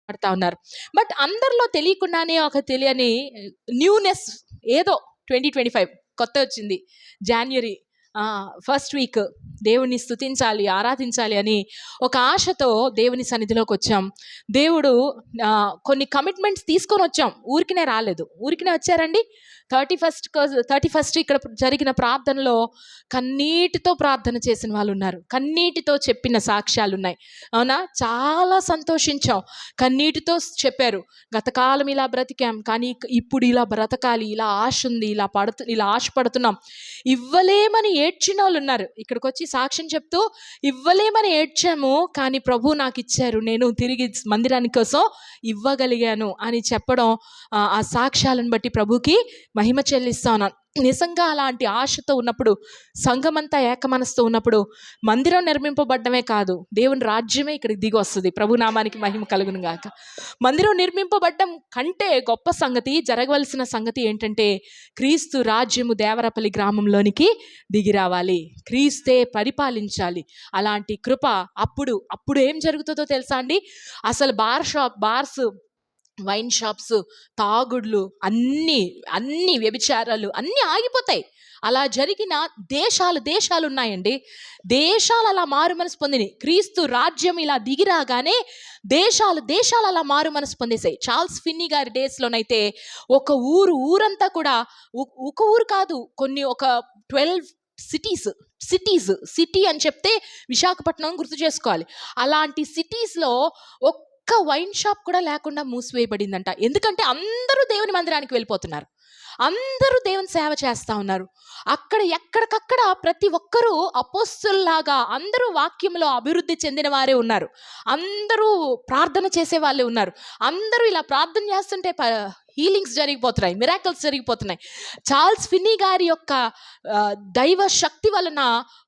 పడతా ఉన్నారు. బట్ అందరిలో తెలియకుండానే ఒక తెలియని న్యూనెస్, ఏదో 2025 కొత్త వచ్చింది జాన్వరి ఫస్ట్ వీక్, దేవుణ్ణి స్తుతించాలి, ఆరాధించాలి అని ఒక ఆశతో దేవుని సన్నిధిలోకి వచ్చాం. దేవుడు కొన్ని కమిట్మెంట్స్ తీసుకొని వచ్చాం, ఊరికినే రాలేదు. ఊరికినే వచ్చారండి. 31 ఇక్కడ జరిగిన ప్రార్థనలో కన్నీటితో ప్రార్థన చేసిన వాళ్ళు ఉన్నారు, కన్నీటితో చెప్పిన సాక్ష్యాలు ఉన్నాయి. అవునా, చాలా సంతోషించాం. కన్నీటితో చెప్పారు, గతకాలం ఇలా బ్రతికాం కానీ ఇప్పుడు ఇలా బ్రతకాలి, ఇలా ఆశ ఉంది, ఇలా ఆశపడుతున్నాం. ఇవ్వలేమని ఏడ్చిన వాళ్ళు ఉన్నారు. ఇక్కడికి వచ్చి సాక్ష్యం చెప్తూ ఇవ్వలేమని ఏడ్చాము కానీ ప్రభు నాకు ఇచ్చారు, నేను తిరిగి మందిరాని కోసం ఇవ్వగలిగాను అని చెప్పడం, ఆ సాక్ష్యాలను బట్టి ప్రభుకి మహిమ చెల్లిస్తా ఉన్నాను. నిజంగా అలాంటి ఆశతో ఉన్నప్పుడు, సంఘమంతా ఏకమనస్తో ఉన్నప్పుడు మందిరం నిర్మింపబడ్డమే కాదు, దేవుని రాజ్యమే ఇక్కడికి దిగి వస్తుంది. ప్రభు నామానికి మహిమ కలుగును గాక. మందిరం నిర్మింపబడ్డం కంటే గొప్ప సంగతి, జరగవలసిన సంగతి ఏంటంటే క్రీస్తు రాజ్యము దేవరపల్లి గ్రామంలోనికి దిగి రావాలి, క్రీస్తే పరిపాలించాలి. అలాంటి కృప అప్పుడు ఏం జరుగుతుందో తెలుసా అండి? అసలు బార్స్, వైన్ షాప్స్, తాగుడులు, అన్ని వ్యభిచారాలు అన్నీ ఆగిపోతాయి. అలా జరిగిన దేశాలు ఉన్నాయండి. దేశాలు అలా మారు మనసు పొందినాయి. క్రీస్తు రాజ్యం ఇలా దిగిరాగానే దేశాలు అలా మారు మనసు పొందేసాయి. చార్ల్స్ ఫిన్నీ గారి డేస్లోనైతే ఒక ఊరంతా కూడా, ఒక ఊరు కాదు, ఒక 12 సిటీ అని చెప్తే విశాఖపట్నం గుర్తు చేసుకోవాలి. అలాంటి సిటీస్లో ఒక్క వైన్ షాప్ కూడా లేకుండా మూసివేయబడిందంట. ఎందుకంటే అందరూ దేవుని మందిరానికి వెళ్ళిపోతున్నారు, అందరూ దేవుని సేవ చేస్తూ ఉన్నారు. అక్కడ ఎక్కడికక్కడ ప్రతి ఒక్కరూ అపోస్తుల్లాగా అందరూ వాక్యంలో అభివృద్ధి చెందిన వారే ఉన్నారు, అందరూ ప్రార్థన చేసే వాళ్ళే ఉన్నారు. అందరూ ఇలా ప్రార్థన చేస్తుంటే హీలింగ్స్ జరిగిపోతున్నాయి, మిరాకిల్స్ జరిగిపోతున్నాయి. చార్ల్స్ ఫిన్నీ గారి యొక్క దైవ శక్తి వలన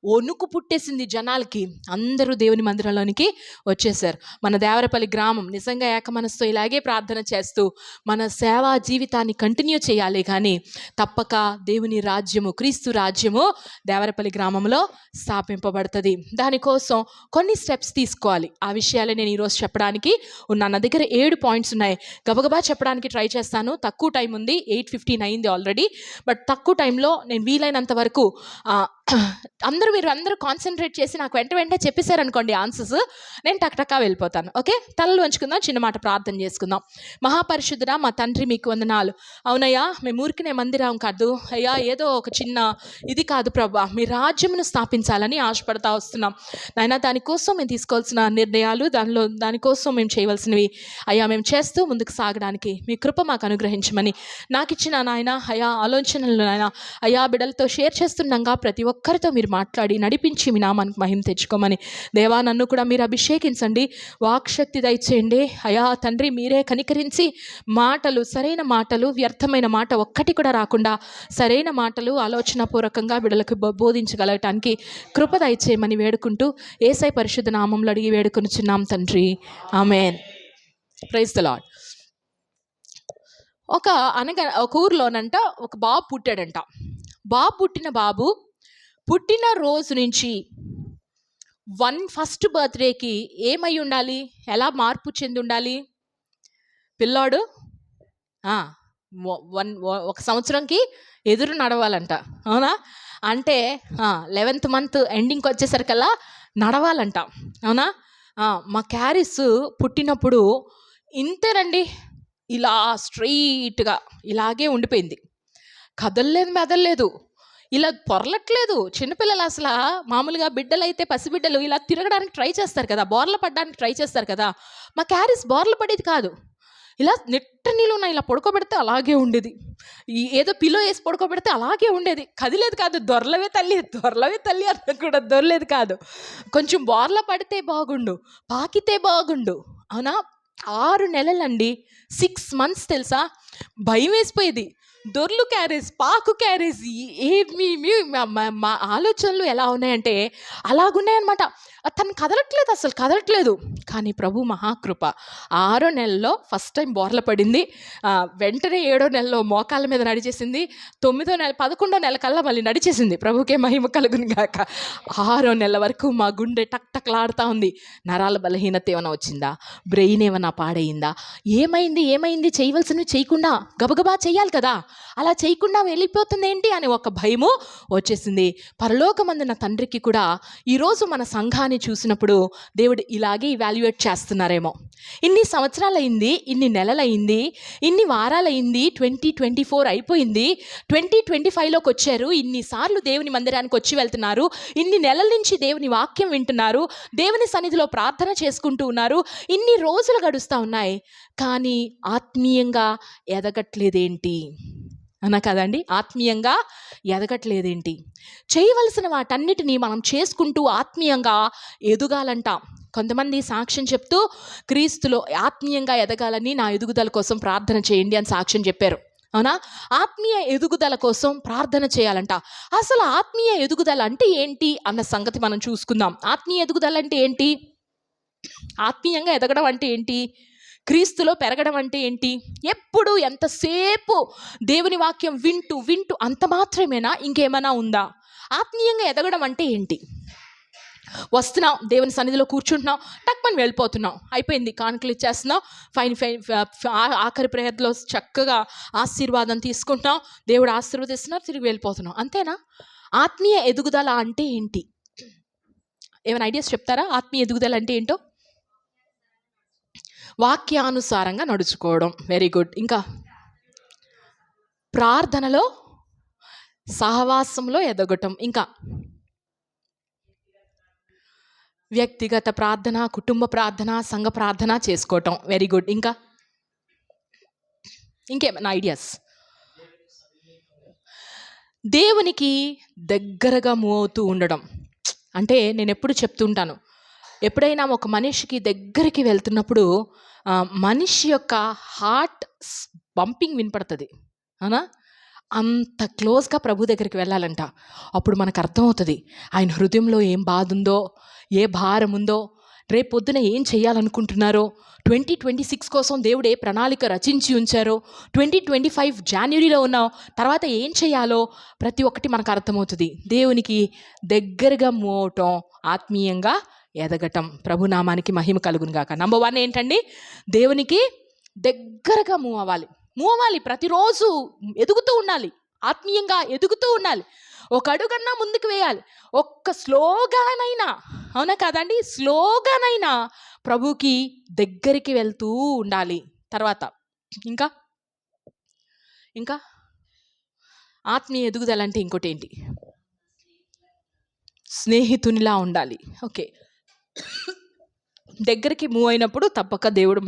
వణుకు పుట్టేసింది జనాలకి. అందరూ దేవుని మందిరంలోనికి వచ్చేసారు. మన దేవరపల్లి గ్రామం నిజంగా ఏకమనస్తో ఇలాగే ప్రార్థన చేస్తూ మన సేవా జీవితాన్ని కంటిన్యూ చేయాలి. కానీ తప్పక దేవుని రాజ్యము, క్రీస్తు రాజ్యము దేవరపల్లి గ్రామంలో స్థాపింపబడుతుంది. దానికోసం కొన్ని స్టెప్స్ తీసుకోవాలి. ఆ విషయాలే నేను ఈరోజు చెప్పడానికి ఉన్నాను. నా దగ్గర 7 పాయింట్స్ ఉన్నాయి. గబగబా చెప్పడానికి ట్రై చేస్తాను. తక్కువ టైం ఉంది, 8:15 అయింది ఆల్రెడీ. బట్ తక్కువ టైంలో నేను వీలైనంత వరకు అందరూ కాన్సన్ట్రేట్ చేసి నాకు వెంటనే చెప్పేశారనుకోండి ఆన్సర్స్, నేను టక్టక్కా వెళ్ళిపోతాను. ఓకే, తలలు వంచుకుందాం, చిన్న మాట ప్రార్థన చేసుకుందాం. మహాపరిశుద్ధుడా మా తండ్రి, మీకు వందనాలు. అవునయ్యా, మేము ఊరికినే మందిరం కాదు అయ్యా, ఏదో ఒక చిన్న ఇది కాదు ప్రభా, మీ రాజ్యమును స్థాపించాలని ఆశపడతా వస్తున్నాం నాయన. దానికోసం మేము తీసుకోవాల్సిన నిర్ణయాలు, దానికోసం మేము చేయవలసినవి అయ్యా మేము చేస్తూ ముందుకు సాగడానికి మీ కృప మాకు అనుగ్రహించమని నాకు ఇచ్చిన నాయన అయ్యా ఆలోచనలు నాయన అయ్యా బిడ్డలతో షేర్ చేస్తుండగా ప్రతి ఒక్కరితో మీరు మాట్లాడి నడిపించి మీ నామానికి మహిమ తెచ్చుకోమని దేవా, నన్ను కూడా మీరు అభిషేకించండి, వాక్శక్తి దయచేయండి అయ్యా తండ్రి. మీరే కనికరించి మాటలు, సరైన మాటలు, వ్యర్థమైన మాట ఒక్కటి కూడా రాకుండా సరైన మాటలు ఆలోచనాపూర్వకంగా బిడ్డలకు బోధించగలగటానికి కృప దయచేయమని వేడుకుంటూ యేసయ్య పరిశుద్ధ నామంలో అడిగి వేడుకొనుచున్నాం తండ్రి, ఆమేన్. Praise the lord. ఒక ఊర్లోనంట ఒక బాబు పుట్టాడంట. పుట్టిన పుట్టిన రోజు నుంచి ఫస్ట్ బర్త్డేకి ఏమై ఉండాలి, ఎలా మార్పు చెంది ఉండాలి పిల్లాడు? ఒక సంవత్సరంకి ఎదురు నడవాలంట. అవునా? అంటే 11th మంత్ ఎండింగ్కి వచ్చేసరికల్లా నడవాలంట. అవునా? మా క్యారీస్ పుట్టినప్పుడు ఇంతేనండి, ఇలా స్ట్రెయిట్గా ఇలాగే ఉండిపోయింది, కదలలేదు, మెదలలేదు, ఇలా పొరలట్లేదు. చిన్నపిల్లలు అసలు మామూలుగా బిడ్డలైతే, పసిబిడ్డలు ఇలా తిరగడానికి ట్రై చేస్తారు కదా, బోర్ల పడడానికి ట్రై చేస్తారు కదా. మా క్యారీస్ బోర్ల పడేది కాదు, ఇలా నిట్ట నీళ్ళు ఇలా పడుకోబెడితే అలాగే ఉండేది, ఏదో పిల్లో వేసి పడుకోబెడితే అలాగే ఉండేది, కదిలేదు కాదు. దొరలవే తల్లి అన్న కూడా దొరలేదు కాదు. కొంచెం బోర్ల పడితే బాగుండు, పాకితే బాగుండు. అవునా? 6 నెలలండి, 6 months తెలుసా. భయం వేసిపోయేది. దొర్లు క్యారేజ్, పాకు క్యారేజ్, మా ఆలోచనలు ఎలా ఉన్నాయంటే అలాగున్నాయన్నమాట. తను కదలట్లేదు, అసలు కదలట్లేదు. కానీ ప్రభు మహాకృప 6వ నెలలో ఫస్ట్ టైం బోర్ల పడింది. వెంటనే 7వ నెలలో మోకాళ్ళ మీద నడిచేసింది. 9వ నెల 11వ నెల కల్లా మళ్ళీ నడిచేసింది. ప్రభుకే మహిమ కలుగును గాక. 6వ నెల వరకు మా గుండె టక్ టక్లాడుతూ ఉంది. నరాల బలహీనత ఏమైనా వచ్చిందా, బ్రెయిన్ ఏమైనా పాడయిందా, ఏమైంది చేయవలసినవి చేయకుండా గబగబా చేయాలి కదా, అలా చేయకుండా వెళ్ళిపోతుంది ఏంటి అని ఒక భయము వచ్చేసింది. పరలోకమందున తండ్రికి కూడా ఈరోజు మన సంఘాన్ని చూసినప్పుడు దేవుడు ఇలాగే ఇవాల్యుయేట్ చేస్తున్నారేమో. ఇన్ని సంవత్సరాలైంది, ఇన్ని నెలలైంది, ఇన్ని వారాలైంది, 2024 అయిపోయింది, 2025లోకి వచ్చారు, ఇన్నిసార్లు దేవుని మందిరానికి వచ్చి వెళ్తున్నారు, ఇన్ని నెలల నుంచి దేవుని వాక్యం వింటున్నారు, దేవుని సన్నిధిలో ప్రార్థన చేసుకుంటూ ఉన్నారు, ఇన్ని రోజులు గడుస్తూ ఉన్నాయి, కానీ ఆత్మీయంగా ఎదగట్లేదేంటి అన్నా కదండి? ఆత్మీయంగా ఎదగట్లేదేంటి? చేయవలసిన వాటన్నిటినీ మనం చేసుకుంటూ ఆత్మీయంగా ఎదగాలంట. కొంతమంది సాక్ష్యం చెప్తూ క్రీస్తులో ఆత్మీయంగా ఎదగాలని నా ఎదుగుదల కోసం ప్రార్థన చేయండి అని సాక్ష్యం చెప్పారు. అవునా? ఆత్మీయ ఎదుగుదల కోసం ప్రార్థన చేయాలంట. అసలు ఆత్మీయ ఎదుగుదల అంటే ఏంటి అన్న సంగతి మనం చూసుకుందాం. ఆత్మీయ ఎదుగుదల అంటే ఏంటి? ఆత్మీయంగా ఎదగడం అంటే ఏంటి? క్రీస్తులో పెరగడం అంటే ఏంటి? ఎప్పుడు ఎంతసేపు దేవుని వాక్యం వింటూ వింటూ అంత మాత్రమేనా, ఇంకేమైనా ఉందా? ఆత్మీయంగా ఎదగడం అంటే ఏంటి? వస్తున్నాం, దేవుని సన్నిధిలో కూర్చుంటున్నాం, టక్మని వెళ్ళిపోతున్నాం, అయిపోయింది, కానుకలు ఇచ్చేస్తున్నాం, ఆఖరి ప్రేయర్లో చక్కగా ఆశీర్వాదం తీసుకుంటున్నాం, దేవుడు ఆశీర్వదిస్తున్నారు, తిరిగి వెళ్ళిపోతున్నాం, అంతేనా? ఆత్మీయ ఎదుగుదల అంటే ఏంటి? ఏమైనా ఐడియాస్ చెప్తారా? ఆత్మీయ ఎదుగుదల అంటే ఏంటో? వాక్యానుసారంగా నడుచుకోవడం. Very good. ఇంకా ప్రార్థనలో, సహవాసంలో ఎదగటం, ఇంకా వ్యక్తిగత ప్రార్థన, కుటుంబ ప్రార్థన, సంఘ ప్రార్థన చేసుకోవటం. Very good. ఇంకా ఇంకేమైనా ఐడియాస్? దేవునికి దగ్గరగా మూవ్ అవుతూ ఉండడం అంటే, నేను ఎప్పుడు చెప్తుంటాను, ఎప్పుడైనా ఒక మనిషికి దగ్గరికి వెళ్తున్నప్పుడు మనిషి యొక్క హార్ట్ బంపింగ్ వినపడుతుంది. అవునా? అంత క్లోజ్గా ప్రభు దగ్గరికి వెళ్ళాలంట. అప్పుడు మనకు అర్థమవుతుంది ఆయన హృదయంలో ఏం బాధ ఉందో, ఏ భారం ఉందో, రేపు పొద్దున ఏం చేయాలనుకుంటున్నారో, 2026 కోసం దేవుడు ఏ ప్రణాళిక రచించి ఉంచారో, 2025 జనవరిలో ఉన్న తర్వాత ఏం చేయాలో ప్రతి ఒక్కటి మనకు అర్థమవుతుంది. దేవునికి దగ్గరగా మూవ్ అవటం, ఆత్మీయంగా ఎదగటం. ప్రభునామానికి మహిమ కలుగును గాక. నంబర్ 1 ఏంటండి? దేవునికి దగ్గరగా మూవ్ అవ్వాలి. ప్రతిరోజు ఎదుగుతూ ఉండాలి, ఆత్మీయంగా ఎదుగుతూ ఉండాలి. ఒక అడుగన్నా ముందుకు వేయాలి, ఒక్క స్లోగానైనా, అవునా కాదండి? స్లోగానైనా ప్రభుకి దగ్గరికి వెళ్తూ ఉండాలి. తర్వాత ఇంకా ఆత్మీయ ఎదుగుదల అంటే ఇంకోటి ఏంటి? స్నేహితునిలా ఉండాలి. ఓకే, దగ్గరికి మూవ్ అయినప్పుడు తప్పక దేవుడు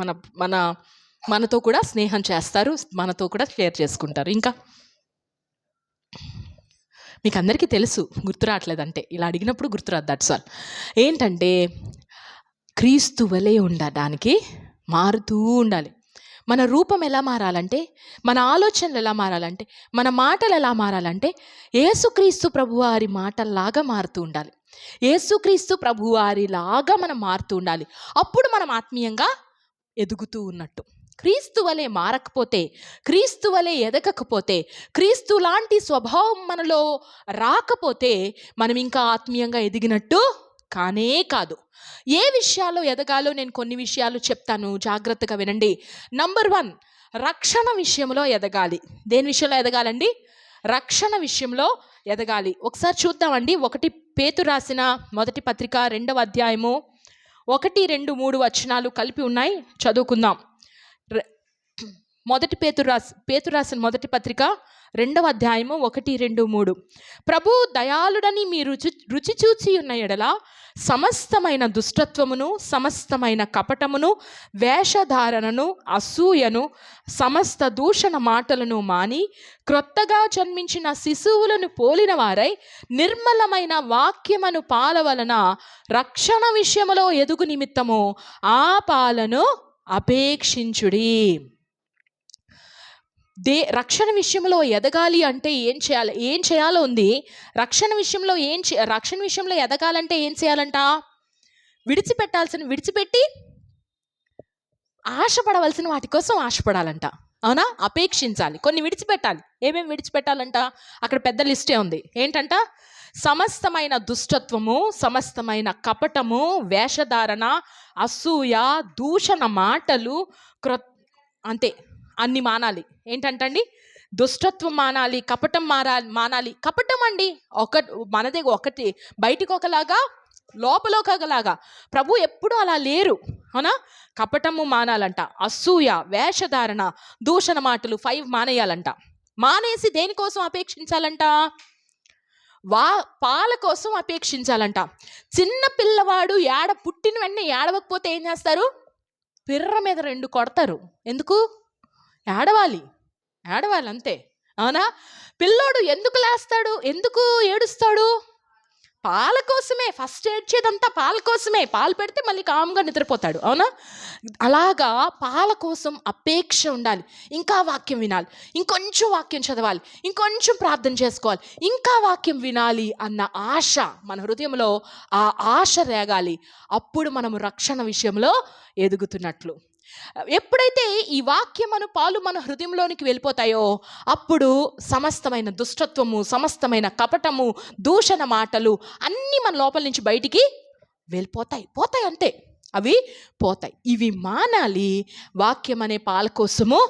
మనతో కూడా స్నేహం చేస్తారు, మనతో కూడా షేర్ చేసుకుంటారు. ఇంకా మీకు అందరికీ తెలుసు, గుర్తు రావట్లేదంటే ఇలా అడిగినప్పుడు గుర్తురాదు. That's all. ఏంటంటే క్రీస్తు వలె ఉండడానికి మారుతూ ఉండాలి. మన రూపం ఎలా మారాలంటే, మన ఆలోచనలు ఎలా మారాలంటే, మన మాటలు ఎలా మారాలంటే యేసుక్రీస్తు ప్రభువారి మాటల్లాగా మారుతూ ఉండాలి. యేసుక్రీస్తు ప్రభువారిలాగా మనం మారుతూ ఉండాలి. అప్పుడు మనం ఆత్మీయంగా ఎదుగుతూ ఉన్నట్టు. క్రీస్తు వలె మారకపోతే, క్రీస్తు వలె ఎదగకపోతే, క్రీస్తు లాంటి స్వభావం మనలో రాకపోతే మనం ఇంకా ఆత్మీయంగా ఎదిగినట్టు కానే కాదు. ఏ విషయాల్లో ఎదగాలో నేను కొన్ని విషయాలు చెప్తాను, జాగ్రత్తగా వినండి. నంబర్ 1, రక్షణ విషయంలో ఎదగాలి. దేని విషయంలో ఎదగాలండి? రక్షణ విషయంలో ఎదగాలి. ఒకసారి చూద్దామండి. 1 పేతురు రాసిన మొదటి పత్రిక 2వ అధ్యాయము 1, 2, 3 వచనాలు కలిపి ఉన్నాయి, చదువుకుందాం. పేతురు రాసిన మొదటి పత్రిక 2వ అధ్యాయము 1, 2, 3. ప్రభు దయాళుడని మీరు రుచి చూచి ఉన్న ఎడల సమస్తమైన దుష్టత్వమును, సమస్తమైన కపటమును, వేషధారణను, అసూయను, సమస్త దూషణ మాటలను మాని క్రొత్తగా జన్మించిన శిశువులను పోలిన వారై నిర్మలమైన వాక్యమును పాల వలన రక్షణ విషయములో ఎదుగు నిమిత్తము ఆ పాలను అపేక్షించుడి. రక్షణ విషయంలో ఎదగాలి అంటే ఏం చేయాలో ఉంది. రక్షణ విషయంలో ఎదగాలంటే ఏం చేయాలంట? విడిచిపెట్టాల్సిన విడిచిపెట్టి ఆశపడవలసిన వాటి కోసం ఆశపడాలంట. అవునా? అపేక్షించాలి, కొన్ని విడిచిపెట్టాలి. ఏమేమి విడిచిపెట్టాలంట? అక్కడ పెద్ద లిస్టే ఉంది. ఏంటంట? సమస్తమైన దుష్టత్వము, సమస్తమైన కపటము, వేషధారణ, అసూయ, దూషణ మాటలు, అంతే, అన్ని మానాలి. ఏంటంటండి? దుష్టత్వం మానాలి, కపటం మానాలి. కపటం అండి మనదే ఒకటి, బయటికి ఒకలాగా లోపల ఒకలాగా. ప్రభు ఎప్పుడు అలా లేరు. అవునా? కపటము మానాలంట, అసూయ, వేషధారణ, దూషణ మాటలు 5 మానేయాలంట. మానేసి దేనికోసం అపేక్షించాలంట? పాల కోసం అపేక్షించాలంట. చిన్న పిల్లవాడు పుట్టిన వెంటనే ఏడవకపోతే ఏం చేస్తారు? పిర్ర మీద 2 కొడతారు. ఎందుకు? ఏడవాలి అంతే. అవునా? పిల్లోడు ఎందుకు లేస్తాడు? ఎందుకు ఏడుస్తాడు? పాల కోసమే. ఫస్ట్ ఏడ్చేదంతా పాల కోసమే. పాలు పెడితే మళ్ళీ కామ్గా నిద్రపోతాడు. అవునా? అలాగా పాల కోసం అపేక్ష ఉండాలి. ఇంకా వాక్యం వినాలి, ఇంకొంచెం వాక్యం చదవాలి, ఇంకొంచెం ప్రార్థన చేసుకోవాలి, ఇంకా వాక్యం వినాలి అన్న ఆశ మన హృదయంలో, ఆ ఆశ రేగాలి. అప్పుడు మనము రక్షణ విషయంలో ఎదుగుతున్నట్లు. ఎప్పుడైతే ఈ వాక్యమను పాలు మన హృదయంలోనికి వెళ్ళిపోతాయో అప్పుడు సమస్తమైన దుష్టత్వము, సమస్తమైన కపటము, దూషణ మాటలు అన్నీ మన లోపల నుంచి బయటికి పోతాయి అంతే. అవి పోతాయి. ఇవి మానాలి. వాక్యం అనే పాల కోసము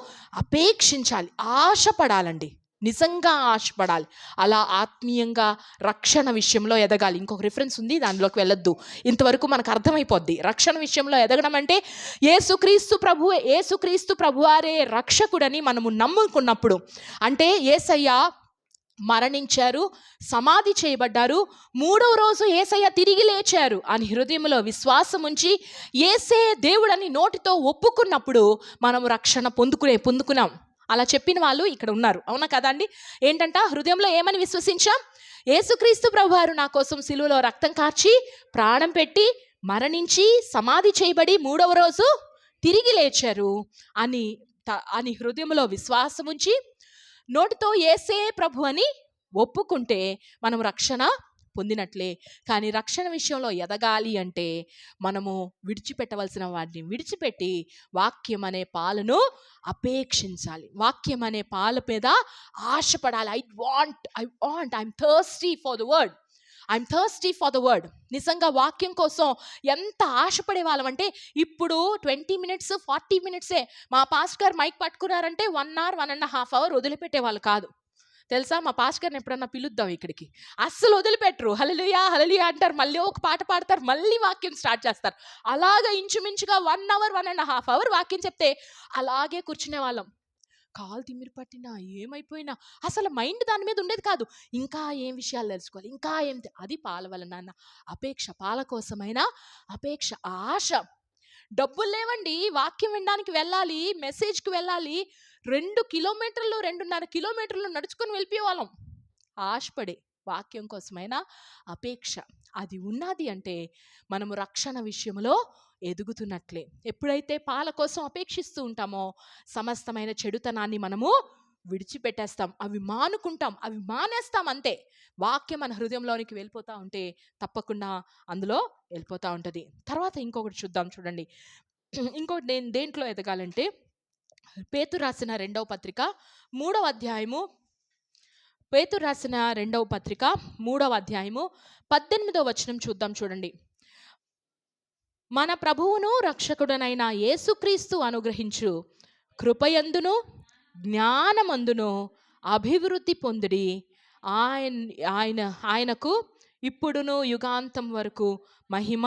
అపేక్షించాలి, ఆశపడాలండి. నిజంగా ఆశపడాలి. అలా ఆత్మీయంగా రక్షణ విషయంలో ఎదగాలి. ఇంకొక రిఫరెన్స్ ఉంది, దానిలోకి వెళ్ళొద్దు. ఇంతవరకు మనకు అర్థమైపోద్ది. రక్షణ విషయంలో ఎదగడం అంటే యేసుక్రీస్తు ప్రభువారే రక్షకుడని మనము నమ్ముకున్నప్పుడు, అంటే యేసయ్య మరణించారు, సమాధి చేయబడ్డారు, 3వ రోజు యేసయ్య తిరిగి లేచారు అని హృదయంలో విశ్వాసం ఉంచి యేసే దేవుడని నోటితో ఒప్పుకున్నప్పుడు మనము రక్షణ పొందుకున్నాం. అలా చెప్పిన వాళ్ళు ఇక్కడ ఉన్నారు. అవునా కదా అండి? ఏంటంట? హృదయంలో ఏమని విశ్వసించాం? యేసుక్రీస్తు ప్రభువారు నా కోసం సిలువలో రక్తం కార్చి, ప్రాణం పెట్టి, మరణించి, సమాధి చేయబడి 3వ రోజు తిరిగి లేచారు అని హృదయంలో విశ్వాసం ఉంచి నోటితో యేసే ప్రభు అని ఒప్పుకుంటే మనం రక్షణ పొందినట్లే. కానీ రక్షణ విషయంలో ఎదగాలి అంటే మనము విడిచిపెట్టవలసిన వాటిని విడిచిపెట్టి వాక్యం అనే పాలను అపేక్షించాలి. వాక్యం అనే పాల మీద ఆశపడాలి. I'm thirsty for the word. నిజంగా వాక్యం కోసం ఎంత ఆశపడే వాళ్ళం అంటే, ఇప్పుడు 20 మినిట్స్ 40 మినిట్సే మా పాస్టర్ గారు మైక్ పట్టుకున్నారంటే 1 hour 1.5 hour వదిలిపెట్టేవాళ్ళు కాదు. తెలుసా? మా పాస్టర్ గారిని ఎప్పుడన్నా పిలుద్దాం ఇక్కడికి, అస్సలు వదిలిపెట్టరు. హల్లెలూయా హల్లెలూయా అంటారు, మళ్ళీ ఒక పాట పాడతారు, మళ్ళీ వాక్యం స్టార్ట్ చేస్తారు. అలాగా ఇంచుమించుగా 1 hour 1.5 hour వాక్యం చెప్తే అలాగే కూర్చునే వాళ్ళం. కాలు తిమ్మిరి పట్టినా, ఏమైపోయినా అసలు మైండ్ దాని మీద ఉండేది కాదు. ఇంకా ఏం విషయాలు తెలుసుకోవాలి, ఇంకా ఏం, అది పాల వలన అపేక్ష, పాల కోసమైనా అపేక్ష, ఆశ. డబ్బులు లేవండి, వాక్యం వినడానికి వెళ్ళాలి, మెసేజ్కి వెళ్ళాలి, 2 కిలోమీటర్లు 2.5 కిలోమీటర్లు నడుచుకొని వెళ్ళిపోయేవాళ్ళం. ఆశపడే వాక్యం కోసమైనా అపేక్ష అది ఉన్నది అంటే మనము రక్షణ విషయంలో ఎదుగుతున్నట్లే. ఎప్పుడైతే పాల కోసం అపేక్షిస్తూ ఉంటామో సమస్తమైన చెడుతనాన్ని మనము విడిచిపెట్టేస్తాం, అవి మానుకుంటాం, అవి మానేస్తాం అంతే. వాక్యం మన హృదయంలోనికి వెళ్ళిపోతూ ఉంటే తప్పకుండా అందులో వెళ్ళిపోతూ ఉంటుంది. తర్వాత ఇంకొకటి చూద్దాం, చూడండి. ఇంకొకటి నేను దేంట్లో ఎదగాలంటే, పేతురు రాసిన 2వ పత్రిక 3వ అధ్యాయము, పేతురు రాసిన 2వ పత్రిక 3వ అధ్యాయము 18వ వచనం చూద్దాం, చూడండి. మన ప్రభువును రక్షకుడనైన యేసుక్రీస్తు అనుగ్రహించు కృపయందును జ్ఞానమందును అభివృద్ధి పొందిడి, ఆయనకు ఇప్పుడును యుగాంతం వరకు మహిమ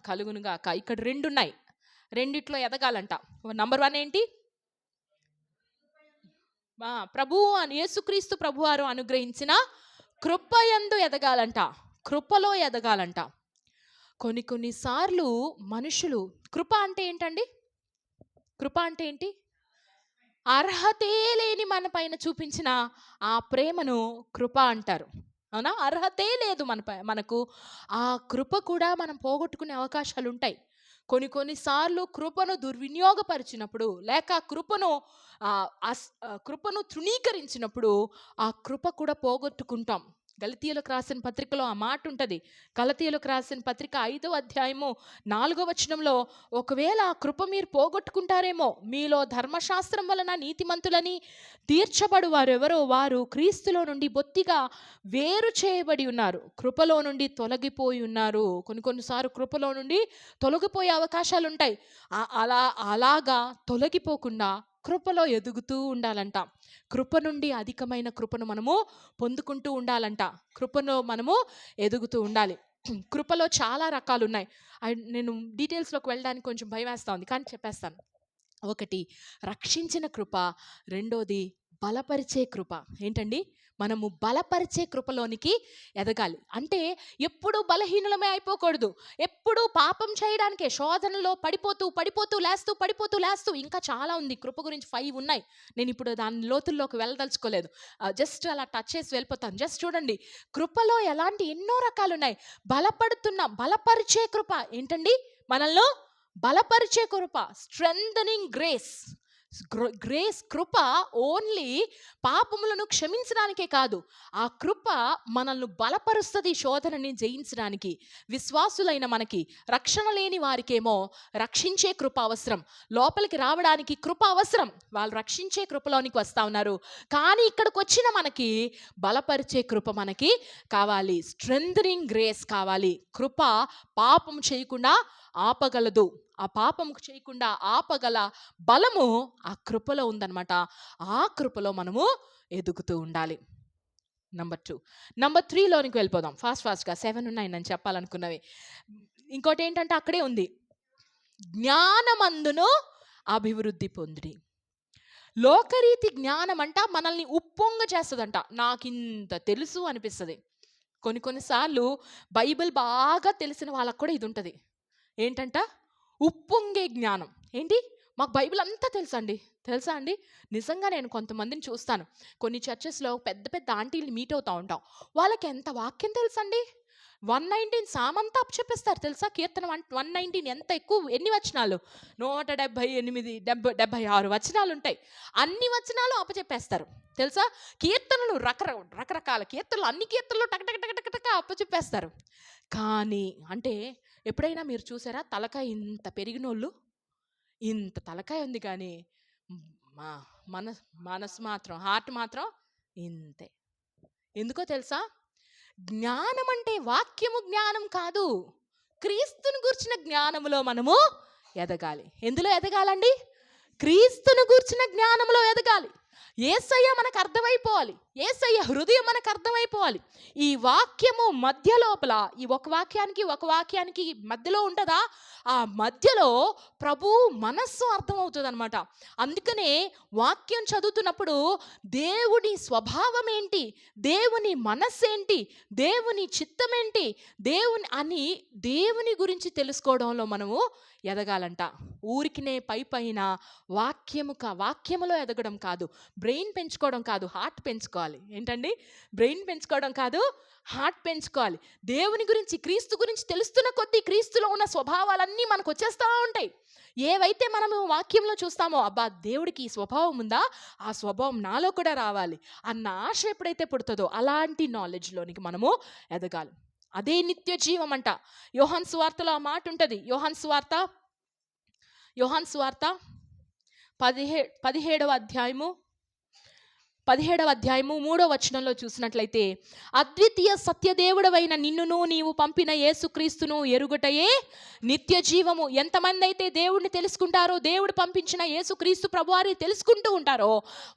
కలుగునుగాక. ఇక్కడ 2 ఉన్నాయి, రెండిట్లో ఎదగాలంట. నంబర్ 1 ఏంటి? యేసుక్రీస్తు ప్రభువారు అనుగ్రహించిన కృపయందు ఎదగాలంట, కృపలో ఎదగాలంట. కొన్నిసార్లు మనుషులు, కృప అంటే ఏంటండి? కృప అంటే ఏంటి? అర్హతే లేని మన పైన చూపించిన ఆ ప్రేమను కృప అంటారు. అవునా? అర్హతే లేదు మనకు, ఆ కృప కూడా మనం పోగొట్టుకునే అవకాశాలు ఉంటాయి. కొన్నిసార్లు కృపను దుర్వినియోగపరిచినప్పుడు, లేక కృపను తృణీకరించినప్పుడు ఆ కృప కూడా పోగొట్టుకుంటాం. గలతీయులకు రాసిన పత్రికలో ఆ మాట ఉంటుంది. గలతీయులకు రాసిన పత్రిక 5వ అధ్యాయము 4వ వచనంలో, ఒకవేళ ఆ కృప మీరు పోగొట్టుకుంటారేమో, మీలో ధర్మశాస్త్రం వలన నీతిమంతులని తీర్చబడు వారెవరో వారు క్రీస్తులో నుండి బొత్తిగా వేరు చేయబడి ఉన్నారు, కృపలో నుండి తొలగిపోయి ఉన్నారు. కొన్నిసార్లు కృపలో నుండి తొలగిపోయే అవకాశాలు ఉంటాయి. అలాగా తొలగిపోకుండా కృపలో ఎదుగుతూ ఉండాలంట. కృప నుండి అధికమైన కృపను మనము పొందుకుంటూ ఉండాలంట. కృపలో మనము ఎదుగుతూ ఉండాలి. కృపలో చాలా రకాలు ఉన్నాయి. నేను డీటెయిల్స్లోకి వెళ్ళడానికి కొంచెం భయం వేస్తూ ఉంది, కానీ చెప్పేస్తాను. ఒకటి రక్షించిన కృప, రెండోది బలపరిచే కృప. ఏంటండి? మనము బలపరిచే కృపలోనికి ఎదగాలి. అంటే ఎప్పుడూ బలహీనలమే అయిపోకూడదు. ఎప్పుడూ పాపం చేయడానికే, శోధనలో పడిపోతూ లేస్తూ ఇంకా చాలా ఉంది. కృప గురించి 5 ఉన్నాయి. నేను ఇప్పుడు దాని లోతుల్లోకి వెళ్ళదలుచుకోలేదు. జస్ట్ అలా టచ్ చేసి వెళ్ళిపోతాను. జస్ట్ చూడండి, కృపలో ఎలాంటి ఎన్నో రకాలు ఉన్నాయి. బలపరిచే కృప ఏంటండి? మనల్ని బలపరిచే కృప, స్ట్రెంథనింగ్ గ్రేస్. కృప ఓన్లీ పాపములను క్షమించడానికే కాదు, ఆ కృప మనల్ని బలపరుస్తుంది శోధనని జయించడానికి. విశ్వాసులైన మనకి, రక్షణ లేని వారికేమో రక్షించే కృప అవసరం, లోపలికి రావడానికి కృప అవసరం. వాళ్ళు రక్షించే కృపలోనికి వస్తూ ఉన్నారు. కానీ ఇక్కడికి వచ్చిన మనకి బలపరిచే కృప మనకి కావాలి, స్ట్రెంథనింగ్ గ్రేస్ కావాలి. కృప పాపం చేయకుండా ఆపగలదు. ఆ పాపం చేయకుండా ఆపగల బలము ఆ కృపలో ఉందన్నమాట. ఆ కృపలో మనము ఎదుగుతూ ఉండాలి. నంబర్ 2. నంబర్ 3లోనికి వెళ్ళిపోదాం ఫాస్ట్గా. 7 ఉన్నాయి నేను చెప్పాలనుకున్నవి. ఇంకోటి ఏంటంటే అక్కడే ఉంది, జ్ఞానమందును అభివృద్ధి పొందుడి. లోకరీతి జ్ఞానం అంట మనల్ని ఉప్పొంగ చేస్తుందంట. నాకు ఇంత తెలుసు అనిపిస్తుంది. కొన్నిసార్లు బైబిల్ బాగా తెలిసిన వాళ్ళకు కూడా ఇది ఉంటుంది. ఏంటంట? ఉప్పొంగే జ్ఞానం. ఏంటి? మాకు బైబిల్ అంతా తెలుసా అండి? నిజంగా నేను కొంతమందిని చూస్తాను. కొన్ని చర్చెస్లో పెద్ద ఆంటీలు మీట్ అవుతూ ఉంటాం. వాళ్ళకి ఎంత వాక్యం తెలుసండి? 119 సామంతా అప్పచెప్పేస్తారు తెలుసా? కీర్తన 119 ఎంత ఎక్కువ, ఎన్ని వచనాలు? 178, 76 వచనాలు ఉంటాయి. అన్ని వచనాలు అప్పచెప్పేస్తారు తెలుసా? కీర్తనలు రకరకాల కీర్తనలు, అన్ని కీర్తనలు టక అప్పచెప్పేస్తారు. కానీ అంటే ఎప్పుడైనా మీరు చూసారా, తలకాయ ఇంత పెరిగినోళ్ళు, ఇంత తలకాయ ఉంది కానీ మనసు మాత్రం, హార్ట్ మాత్రం ఇంతే. ఎందుకో తెలుసా? జ్ఞానం అంటే వాక్యము జ్ఞానం కాదు, క్రీస్తుని గురించిన జ్ఞానములో మనము ఎదగాలి. ఎందులో ఎదగాలండి? క్రీస్తుని గురించిన జ్ఞానంలో ఎదగాలి. యేసయ్య మనకు అర్థమైపోవాలి, యేసయ్య హృదయం మనకు అర్థమైపోవాలి. ఈ వాక్యము మధ్య లోపల, ఈ ఒక వాక్యానికి మధ్యలో ఉంటుందా? ఆ మధ్యలో ప్రభు మనస్సు అర్థమవుతుంది అనమాట. అందుకనే వాక్యం చదువుతున్నప్పుడు దేవుని స్వభావం ఏంటి, దేవుని మనస్సు ఏంటి, దేవుని చిత్తం ఏంటి, దేవుని గురించి తెలుసుకోవడంలో మనము ఎదగాలంట. ఊరికినే పైన వాక్యములో ఎదగడం కాదు, బ్రెయిన్ పెంచుకోవడం కాదు, హార్ట్ పెంచుకోవాలి. ఏంటండి? బ్రెయిన్ పెంచుకోవడం కాదు, హార్ట్ పెంచుకోవాలి. దేవుని గురించి, క్రీస్తు గురించి తెలుస్తున్న కొద్దీ క్రీస్తులో ఉన్న స్వభావాలన్నీ మనకు వచ్చేస్తూ ఉంటాయి. ఏవైతే మనము వాక్యంలో చూస్తామో, అబ్బా దేవుడికి ఈ స్వభావం ఉందా, ఆ స్వభావం నాలో కూడా రావాలి అన్న ఆశ ఎప్పుడైతే పుడుతుందో, అలాంటి నాలెడ్జ్లోనికి మనము ఎదగాలి. అదే నిత్య జీవం అంట. యోహాను సువార్తలో ఆ మాట ఉంటుంది. యోహాను సువార్త 17వ అధ్యాయము 3వ వచనంలో చూసినట్లయితే, అద్వితీయ సత్యదేవుడవైన నిన్నును నీవు పంపిన యేసుక్రీస్తును ఎరుగుటయే నిత్య జీవము. ఎంతమంది అయితే దేవుడిని తెలుసుకుంటారో, దేవుడు పంపించిన యేసుక్రీస్తు ప్రభువారిని తెలుసుకుంటూ ఉంటారో,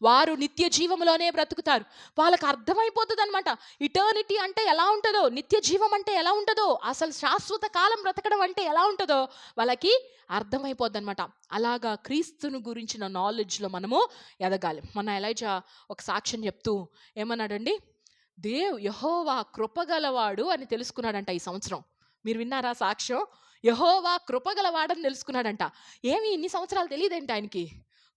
వారు నిత్య జీవములోనే బ్రతుకుతారు. వాళ్ళకి అర్థమైపోతుంది అనమాట, ఇటర్నిటీ అంటే ఎలా ఉంటుందో, నిత్య జీవం అంటే ఎలా ఉంటుందో, అసలు శాశ్వత కాలం బ్రతకడం అంటే ఎలా ఉంటుందో వాళ్ళకి అర్థమైపోద్ది అనమాట. అలాగా క్రీస్తును గురించిన నాలెడ్జ్లో మనము ఎదగాలి. మన ఎలైజా ఒక సాక్ష్యం చెప్తూ ఏమన్నాడండి? యెహోవా కృపగలవాడు అని తెలుసుకున్నాడంట ఈ సంవత్సరం. మీరు విన్నారా సాక్ష్యం? యెహోవా కృపగలవాడని తెలుసుకున్నాడంట. ఏమి ఇన్ని సంవత్సరాలు తెలియదేంటి ఆయనకి?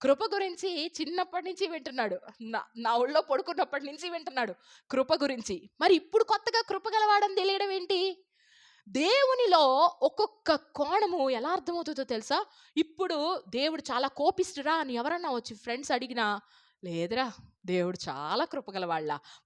కృప గురించి చిన్నప్పటి నుంచి వింటున్నాడు, నా ఒళ్ళో పడుకున్నప్పటి నుంచి వింటున్నాడు కృప గురించి. మరి ఇప్పుడు కొత్తగా కృపగలవాడని తెలియడం ఏంటి? దేవునిలో ఒక్కొక్క కోణము ఎలా అర్థమవుతుందో తెలుసా? ఇప్పుడు దేవుడు చాలా కోపిస్తురా అని ఎవరన్నా వచ్చి ఫ్రెండ్స్ అడిగినా, లేదురా, దేవుడు చాలా కృపగల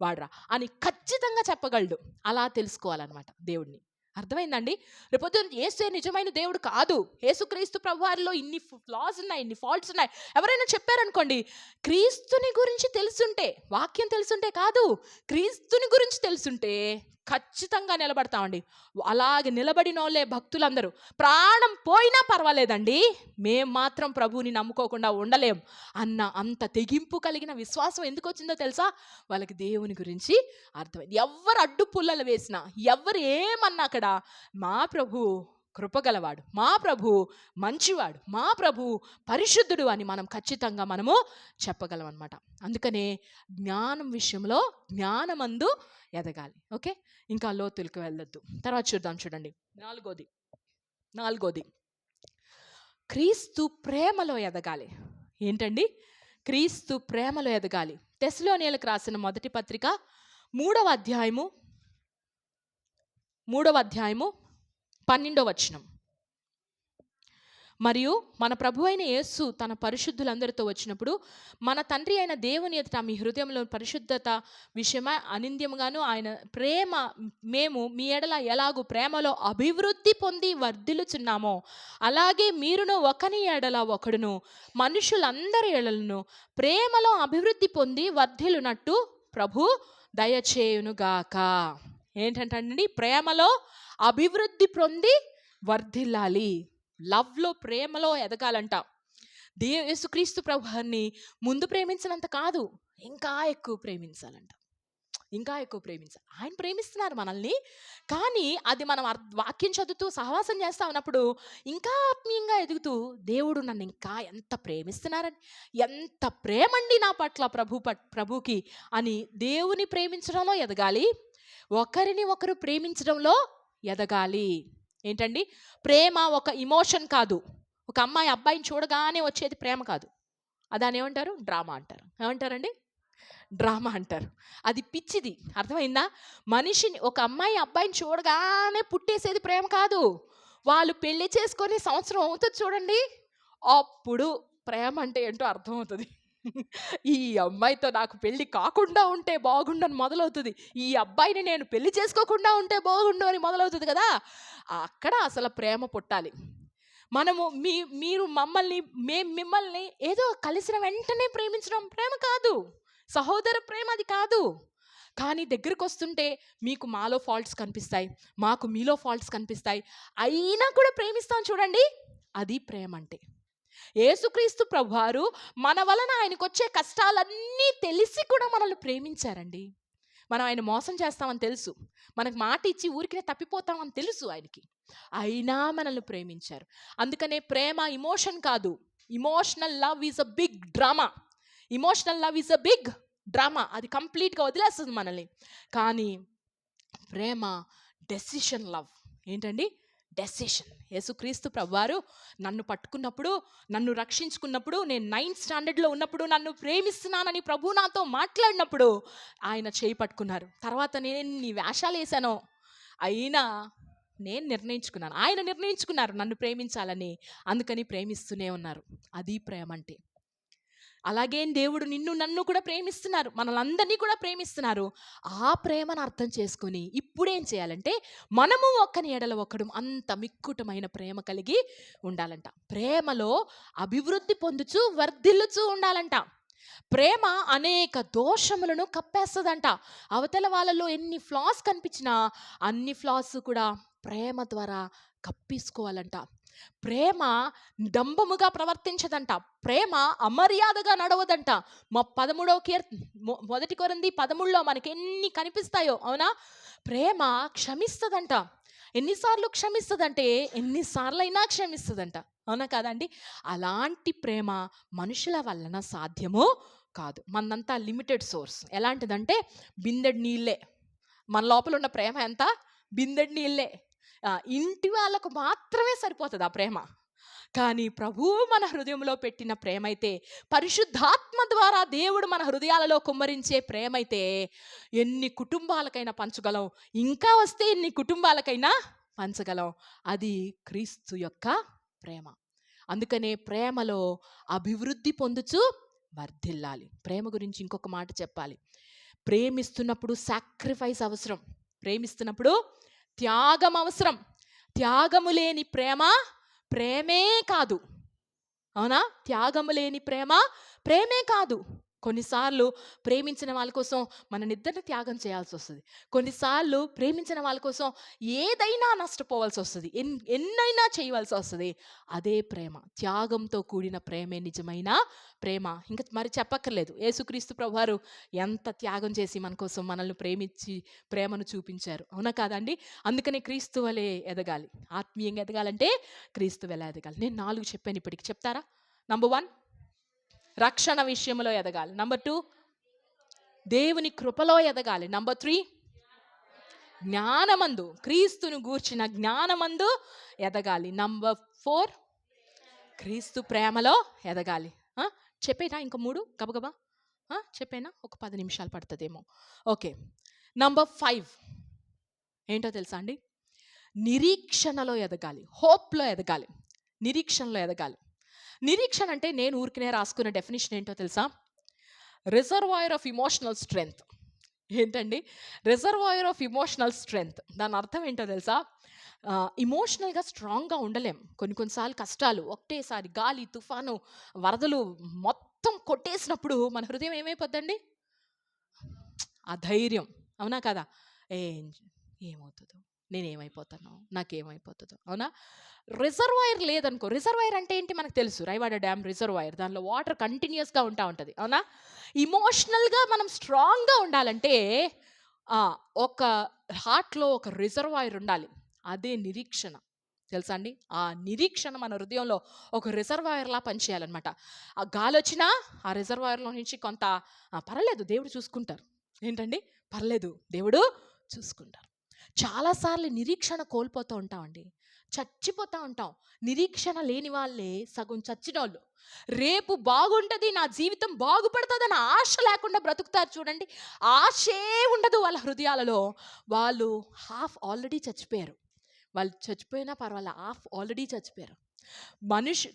వాడరా అని ఖచ్చితంగా చెప్పగలడు. అలా తెలుసుకోవాలన్నమాట దేవుడిని. అర్థమైందండి? రేపొద్దున యేసే నిజమైన దేవుడు కాదు, యేసుక్రీస్తు ప్రభువారిలో ఇన్ని ఫ్లాస్ ఉన్నాయి, ఇన్ని ఫాల్ట్స్ ఉన్నాయి ఎవరైనా చెప్పారనుకోండి, క్రీస్తుని గురించి తెలుసుంటే, వాక్యం తెలుసుంటే కాదు, క్రీస్తుని గురించి తెలుసుంటే ఖచ్చితంగా నిలబడతామండి. అలాగే నిలబడిన వాళ్ళే భక్తులందరూ. ప్రాణం పోయినా పర్వాలేదండి, మేం మాత్రం ప్రభువుని నమ్ముకోకుండా ఉండలేం అన్న అంత తెగింపు కలిగిన విశ్వాసం ఎందుకు వచ్చిందో తెలుసా? వాళ్ళకి దేవుని గురించి అర్థమైంది. ఎవరు అడ్డు పుల్లలు వేసినా, ఎవరు ఏమన్నా అక్కడ మా ప్రభు కృపగలవాడు, మా ప్రభు మంచివాడు, మా ప్రభు పరిశుద్ధుడు అని మనం ఖచ్చితంగా మనము చెప్పగలం అనమాట. అందుకనే జ్ఞానం విషయంలో జ్ఞానమందు ఎదగాలి. ఓకే, ఇంకా లోతులకు వెళ్ళొద్దు. తర్వాత చూద్దాం, చూడండి నాలుగోది క్రీస్తు ప్రేమలో ఎదగాలి. ఏంటండి? క్రీస్తు ప్రేమలో ఎదగాలి. తెస్సలోనియలకు రాసిన మొదటి పత్రిక 3వ అధ్యాయము 12వ వచనం. మరియు మన ప్రభు అయిన యేసు తన పరిశుద్ధులందరితో వచ్చినప్పుడు, మన తండ్రి అయిన దేవుని ఎదుట మీ హృదయంలో పరిశుద్ధత విషయమై అనింద్యముగాను ఆయన ప్రేమ మేము మీ ఎడల ఎలాగూ ప్రేమలో అభివృద్ధి పొంది వర్ధిల్లుచున్నామో, అలాగే మీరును ఒకని ఎడల ఒకడును మనుషులందరి ఎడలను ప్రేమలో అభివృద్ధి పొంది వర్ధిల్లునట్టు ప్రభు దయచేయునుగాక. ఏంటంటండి? ప్రేమలో అభివృద్ధి పొంది వర్ధిల్లాలి. లవ్లో, ప్రేమలో ఎదగాలంట. యేసుక్రీస్తు ప్రభువాన్ని ముందు ప్రేమించినంత కాదు, ఇంకా ఎక్కువ ప్రేమించాలంట. ఇంకా ఎక్కువ ప్రేమించాలి. ఆయన ప్రేమిస్తున్నారు మనల్ని, కానీ అది మనం వాక్యం చదువుతూ సహవాసం చేస్తా ఉన్నప్పుడు ఇంకా ఆత్మీయంగా ఎదుగుతూ, దేవుడు నన్ను ఇంకా ఎంత ప్రేమిస్తున్నారని, ఎంత ప్రేమండి నా పట్ల ప్రభుకి అని దేవుని ప్రేమించడంలో ఎదగాలి, ఒకరిని ఒకరు ప్రేమించడంలో ఎదగాలి. ఏంటండి? ప్రేమ ఒక ఇమోషన్ కాదు. ఒక అమ్మాయి అబ్బాయిని చూడగానే వచ్చేది ప్రేమ కాదు. దాన్ని ఏమంటారు? డ్రామా అంటారు. ఏమంటారండి? డ్రామా అంటారు. అది పిచ్చిది. అర్థమైందా? మనిషిని, ఒక అమ్మాయి అబ్బాయిని చూడగానే పుట్టేసేది ప్రేమ కాదు. వాళ్ళు పెళ్లి చేసుకొని సంవత్సరం అవుతుంది చూడండి, అప్పుడు ప్రేమ అంటే ఏంటో అర్థమవుతుంది. ఈ అమ్మాయితో నాకు పెళ్లి కాకుండా ఉంటే బాగుండని మొదలవుతుంది, ఈ అబ్బాయిని నేను పెళ్లి చేసుకోకుండా ఉంటే బాగుండు అని మొదలవుతుంది కదా. అక్కడ అసలు ప్రేమ పుట్టాలి. మనము మీరు మమ్మల్ని, మిమ్మల్ని ఏదో కలిసిన వెంటనే ప్రేమించడం ప్రేమ కాదు, సహోదర ప్రేమ అది కాదు. కానీ దగ్గరకు వస్తుంటే మీకు మాలో ఫాల్ట్స్ కనిపిస్తాయి, మాకు మీలో ఫాల్ట్స్ కనిపిస్తాయి, అయినా కూడా ప్రేమిస్తాం చూడండి, అది ప్రేమ అంటే. యేసుక్రీస్తు ప్రభువారు మన వలన ఆయనకు వచ్చే కష్టాలన్నీ తెలిసి కూడా మనల్ని ప్రేమించారండి. మనం ఆయన మోసం చేస్తామని తెలుసు, మనకు మాట ఇచ్చి ఊరికే తప్పిపోతామని తెలుసు ఆయనకి, అయినా మనల్ని ప్రేమించారు. అందుకనే ప్రేమ ఇమోషన్ కాదు. Emotional love is a big drama. Emotional love is a big drama. అది కంప్లీట్గా వదిలేస్తుంది మనల్ని. కానీ ప్రేమ డెసిషన్ లవ్. ఏంటండి? డెసిషన్. యేసుక్రీస్తు ప్రభువారు నన్ను పట్టుకున్నప్పుడు, నన్ను రక్షించుకున్నప్పుడు, నేను 9th స్టాండర్డ్లో ఉన్నప్పుడు, నన్ను ప్రేమిస్తున్నానని ప్రభు నాతో మాట్లాడినప్పుడు ఆయన చేయి పట్టుకున్నారు. తర్వాత నేను ఎన్ని వేషాలు వేసానో, అయినా నేను నిర్ణయించుకున్నాను, ఆయన నిర్ణయించుకున్నారు నన్ను ప్రేమించాలని. అందుకని ప్రేమిస్తూనే ఉన్నారు. అది ప్రేమ అంటే. అలాగే దేవుడు నన్ను కూడా ప్రేమిస్తున్నారు, మనలందరినీ కూడా ప్రేమిస్తున్నారు. ఆ ప్రేమను అర్థం చేసుకొని ఇప్పుడేం చేయాలంటే, మనము ఒకని ఎడల ఒకడు అంత మిక్కుటమైన ప్రేమ కలిగి ఉండాలంట. ప్రేమలో అభివృద్ధి పొందుచు వర్ధిల్లుచూ ఉండాలంట. ప్రేమ అనేక దోషములను కప్పేస్తుందంట. అవతల వాళ్ళలో ఎన్ని ఫ్లాస్ కనిపించినా అన్ని ఫ్లాస్ కూడా ప్రేమ ద్వారా కప్పేసుకోవాలంట. ప్రేమ డంబముగా ప్రవర్తించదంట. ప్రేమ అమర్యాదగా నడవదంట. మా 1 కొరింథీ 13లో మనకి ఎన్ని కనిపిస్తాయో, అవునా? ప్రేమ క్షమిస్తుందంట. ఎన్నిసార్లు క్షమిస్తుందంటే ఎన్నిసార్లైనా క్షమిస్తుందంట, అవునా కాదండి? అలాంటి ప్రేమ మనుషుల వలన సాధ్యమో కాదు. మనంతా లిమిటెడ్ సోర్స్. ఎలాంటిదంటే బిందెడు నీళ్ళే. మన లోపల ఉన్న ప్రేమ ఎంత? బిందెడు నీళ్ళే. ఇంటి వాళ్ళకు మాత్రమే సరిపోతుంది ఆ ప్రేమ. కానీ ప్రభువు మన హృదయంలో పెట్టిన ప్రేమ అయితే, పరిశుద్ధాత్మ ద్వారా దేవుడు మన హృదయాలలో కుమ్మరించే ప్రేమ అయితే ఎన్ని కుటుంబాలకైనా పంచగలం, ఇంకా వస్తే ఎన్ని కుటుంబాలకైనా పంచగలం. అది క్రీస్తు యొక్క ప్రేమ. అందుకనే ప్రేమలో అభివృద్ధి పొందుచు వర్ధిల్లాలి. ప్రేమ గురించి ఇంకొక మాట చెప్పాలి. ప్రేమిస్తున్నప్పుడు సాక్రిఫైస్ అవసరం. ప్రేమిస్తున్నప్పుడు త్యాగం అవసరం. త్యాగము లేని ప్రేమ ప్రేమే కాదు. అవునా? త్యాగము లేని ప్రేమ ప్రేమే కాదు. కొన్నిసార్లు ప్రేమించిన వాళ్ళ కోసం మన నిద్రని త్యాగం చేయాల్సి వస్తుంది. కొన్నిసార్లు ప్రేమించిన వాళ్ళ కోసం ఏదైనా నష్టపోవాల్సి వస్తుంది, ఎన్నైనా చేయవలసి వస్తుంది. అదే ప్రేమ, త్యాగంతో కూడిన ప్రేమే నిజమైన ప్రేమ. ఇంకా మరి చెప్పక్కర్లేదు, యేసుక్రీస్తు ప్రభువారు ఎంత త్యాగం చేసి మన కోసం మనల్ని ప్రేమించి ప్రేమను చూపించారు. అవునా కాదండి? అందుకనే క్రీస్తు వలె ఎదగాలి. ఆత్మీయంగా ఎదగాలంటే క్రీస్తు వలె ఎదగాలి. నేను 4 చెప్పాను, ఇప్పటికి చెప్తారా? నంబర్ 1, రక్షణ విషయంలో ఎదగాలి. నంబర్ 2, దేవుని కృపలో ఎదగాలి. నంబర్ 3, జ్ఞానమందు, క్రీస్తును గూర్చిన జ్ఞానమందు ఎదగాలి. నంబర్ 4, క్రీస్తు ప్రేమలో ఎదగాలి. చెప్పేనా? ఇంకో 3 గబగబా చెప్పేనా? ఒక 10 నిమిషాలు పడుతుందేమో. ఓకే. నంబర్ 5 ఏంటో తెలుసా అండి? నిరీక్షణలో ఎదగాలి. హోప్లో ఎదగాలి. నిరీక్షణలో ఎదగాలి. నిరీక్షణ అంటే నేను ఊరికనే రాసుకున్న డెఫినేషన్ ఏంటో తెలుసా? Reservoir of emotional strength. ఏంటండి రిజర్వాయర్ ఆఫ్ ఇమోషనల్ స్ట్రెంగ్త్? దాని అర్థం ఏంటో తెలుసా? ఇమోషనల్గా స్ట్రాంగ్గా ఉండలేం. కొన్నిసార్లు కష్టాలు ఒకటేసారి, గాలి, తుఫాను, వరదలు మొత్తం కొట్టేసినప్పుడు మన హృదయం ఏమైపోద్దండి? ఆ ధైర్యం. అవునా కదా? ఏమవుతుందో, నేనేమైపోతానో, నాకేమైపోతుందో. అవునా? రిజర్వాయర్ లేదనుకో. రిజర్వాయర్ అంటే ఏంటి మనకు తెలుసు, రైవాడ డ్యామ్ రిజర్వాయర్. దానిలో వాటర్ కంటిన్యూస్గా ఉంటుంది. అవునా? ఇమోషనల్గా మనం స్ట్రాంగ్గా ఉండాలంటే ఒక హార్ట్లో ఒక రిజర్వాయర్ ఉండాలి. అదే నిరీక్షణ. తెలుసా అండి? ఆ నిరీక్షణ మన హృదయంలో ఒక రిజర్వాయర్లా పనిచేయాలన్నమాట. ఆ గాలి వచ్చినా ఆ రిజర్వాయర్లో నుంచి కొంత పర్లేదు, దేవుడు చూసుకుంటారు. ఏంటండి? పర్లేదు, దేవుడు చూసుకుంటారు. చాలాసార్లు నిరీక్షణ కోల్పోతూ ఉంటామండి, చచ్చిపోతూ ఉంటాం. నిరీక్షణ లేని వాళ్ళే సగం చచ్చినోళ్ళు. రేపు బాగుంటుంది, నా జీవితం బాగుపడుతుందని ఆశ లేకుండా బ్రతుకుతారు చూడండి. ఆశే ఉండదు వాళ్ళ హృదయాలలో. వాళ్ళు హాఫ్ ఆల్రెడీ చచ్చిపోయారు. వాళ్ళు చచ్చిపోయినా పర్వాలేదు, హాఫ్ ఆల్రెడీ చచ్చిపోయారు.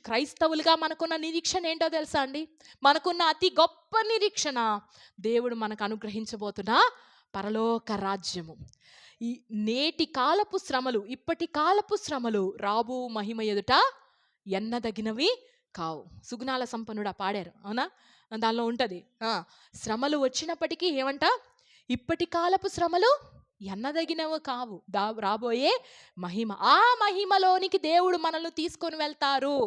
క్రైస్తవులుగా మనకున్న నిరీక్షణ ఏంటో తెలుసా అండి? మనకున్న అతి గొప్ప నిరీక్షణ దేవుడు మనకు అనుగ్రహించబోతున్న పరలోక రాజ్యము. ఈ నేటి కాలపు శ్రమలు, ఇప్పటి కాలపు శ్రమలు రాబో మహిమ ఎదుట ఎన్నదగినవి కావు. సుగుణాల సంపన్నుడా పాడారు. అవునా? దానిలో ఉంటుంది, శ్రమలు వచ్చినప్పటికీ ఏమంట? ఇప్పటి కాలపు శ్రమలు ఎన్నదగినవి కావు, రాబోయే మహిమ. ఆ మహిమలోనికి దేవుడు మనల్ని తీసుకొని వెళ్తారు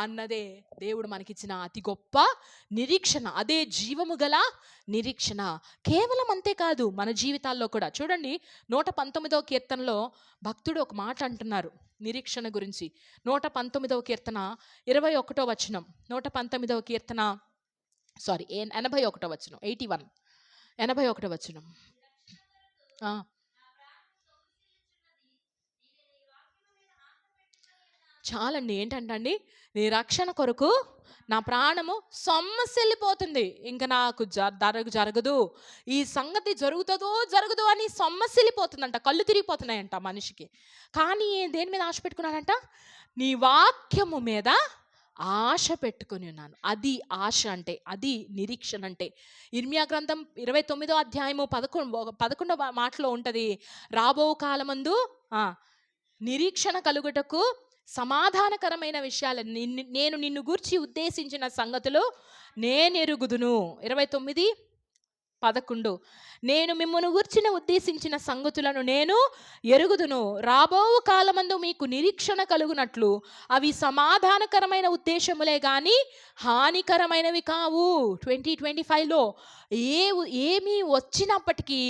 అన్నదే దేవుడు మనకిచ్చిన అతి గొప్ప నిరీక్షణ. అదే జీవము గల నిరీక్షణ. కేవలం అంతేకాదు, మన జీవితాల్లో కూడా చూడండి. 119వ కీర్తనలో భక్తుడు ఒక మాట అంటున్నారు నిరీక్షణ గురించి. 119వ కీర్తన 21వ వచనం. 119వ కీర్తన 81వ వచనం. 81వ వచనం. చాలండి. ఏంటంటండి? నీ రక్షణ కొరకు నా ప్రాణము సొమ్మసిల్లిపోతుంది, ఇంకా నాకు జరగదు, ఈ సంగతి జరుగుతుందో అని సొమ్మసిల్లిపోతుందంట. కళ్ళు తిరిగిపోతున్నాయంట మనిషికి. కానీ దేని మీద ఆశ పెట్టుకున్నాడంట? నీ వాక్యము మీద ఆశ పెట్టుకుని ఉన్నాను. అది ఆశ అంటే, అది నిరీక్షణ అంటే. ఇర్మియా గ్రంథం 29వ అధ్యాయము 11వ మాటలో ఉంటుంది, రాబో కాలమందు నిరీక్షణ కలుగుటకు సమాధానకరమైన విషయాలు నేను నిన్ను గూర్చి ఉద్దేశించిన సంగతులు నేనెరుగుదును. 29:11 నేను మిమ్మును గూర్చిన ఉద్దేశించిన సంగతులను నేను ఎరుగుదును. రాబో కాలమందు మీకు నిరీక్షణ కలుగునట్లు అవి సమాధానకరమైన ఉద్దేశములే గాని హానికరమైనవి కావు. 2025లో ఏమి వచ్చినప్పటికీ,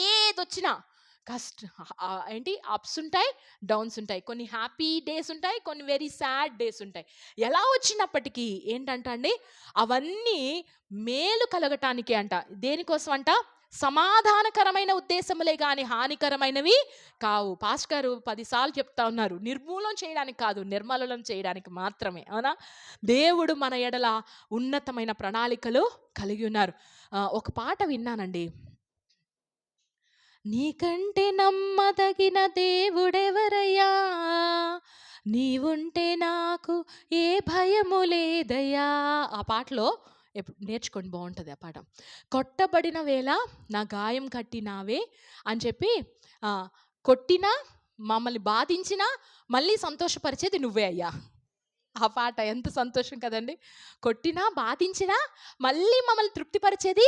ఏదొచ్చినా అప్స్ ఉంటాయి, డౌన్స్ ఉంటాయి. కొన్ని హ్యాపీ డేస్ ఉంటాయి, కొన్ని వెరీ సాడ్ డేస్ ఉంటాయి. ఎలా వచ్చినప్పటికీ ఏంటంటే అవన్నీ మేలు కలగటానికి అంట. దేనికోసం అంట? సమాధానకరమైన ఉద్దేశములే కానీ హానికరమైనవి కావు. పాస్టర్ గారు 10 సార్లు చెప్తా ఉన్నారు, నిర్మూలన చేయడానికి కాదు, నిర్మూలనం చేయడానికి మాత్రమే. అవునా? దేవుడు మన ఎడల ఉన్నతమైన ప్రణాళికలు కలిగి ఉన్నారు. ఒక పాట విన్నానండి, నీకంటే నమ్మదగిన దేవుడెవరయ్యా, నీవుంటే నాకు ఏ భయము లేదయ్యా. ఆ పాటలో నేర్చుకోండి, బాగుంటుంది ఆ పాట. కొట్టబడిన వేళ నా గాయం కట్టినావే అని చెప్పి, కొట్టినా మమ్మల్ని బాధించినా మళ్ళీ సంతోషపరిచేది నువ్వే అయ్యా. ఆ పాట ఎంత సంతోషం కదండి. కొట్టినా బాధించినా మళ్ళీ మమ్మల్ని తృప్తిపరిచేది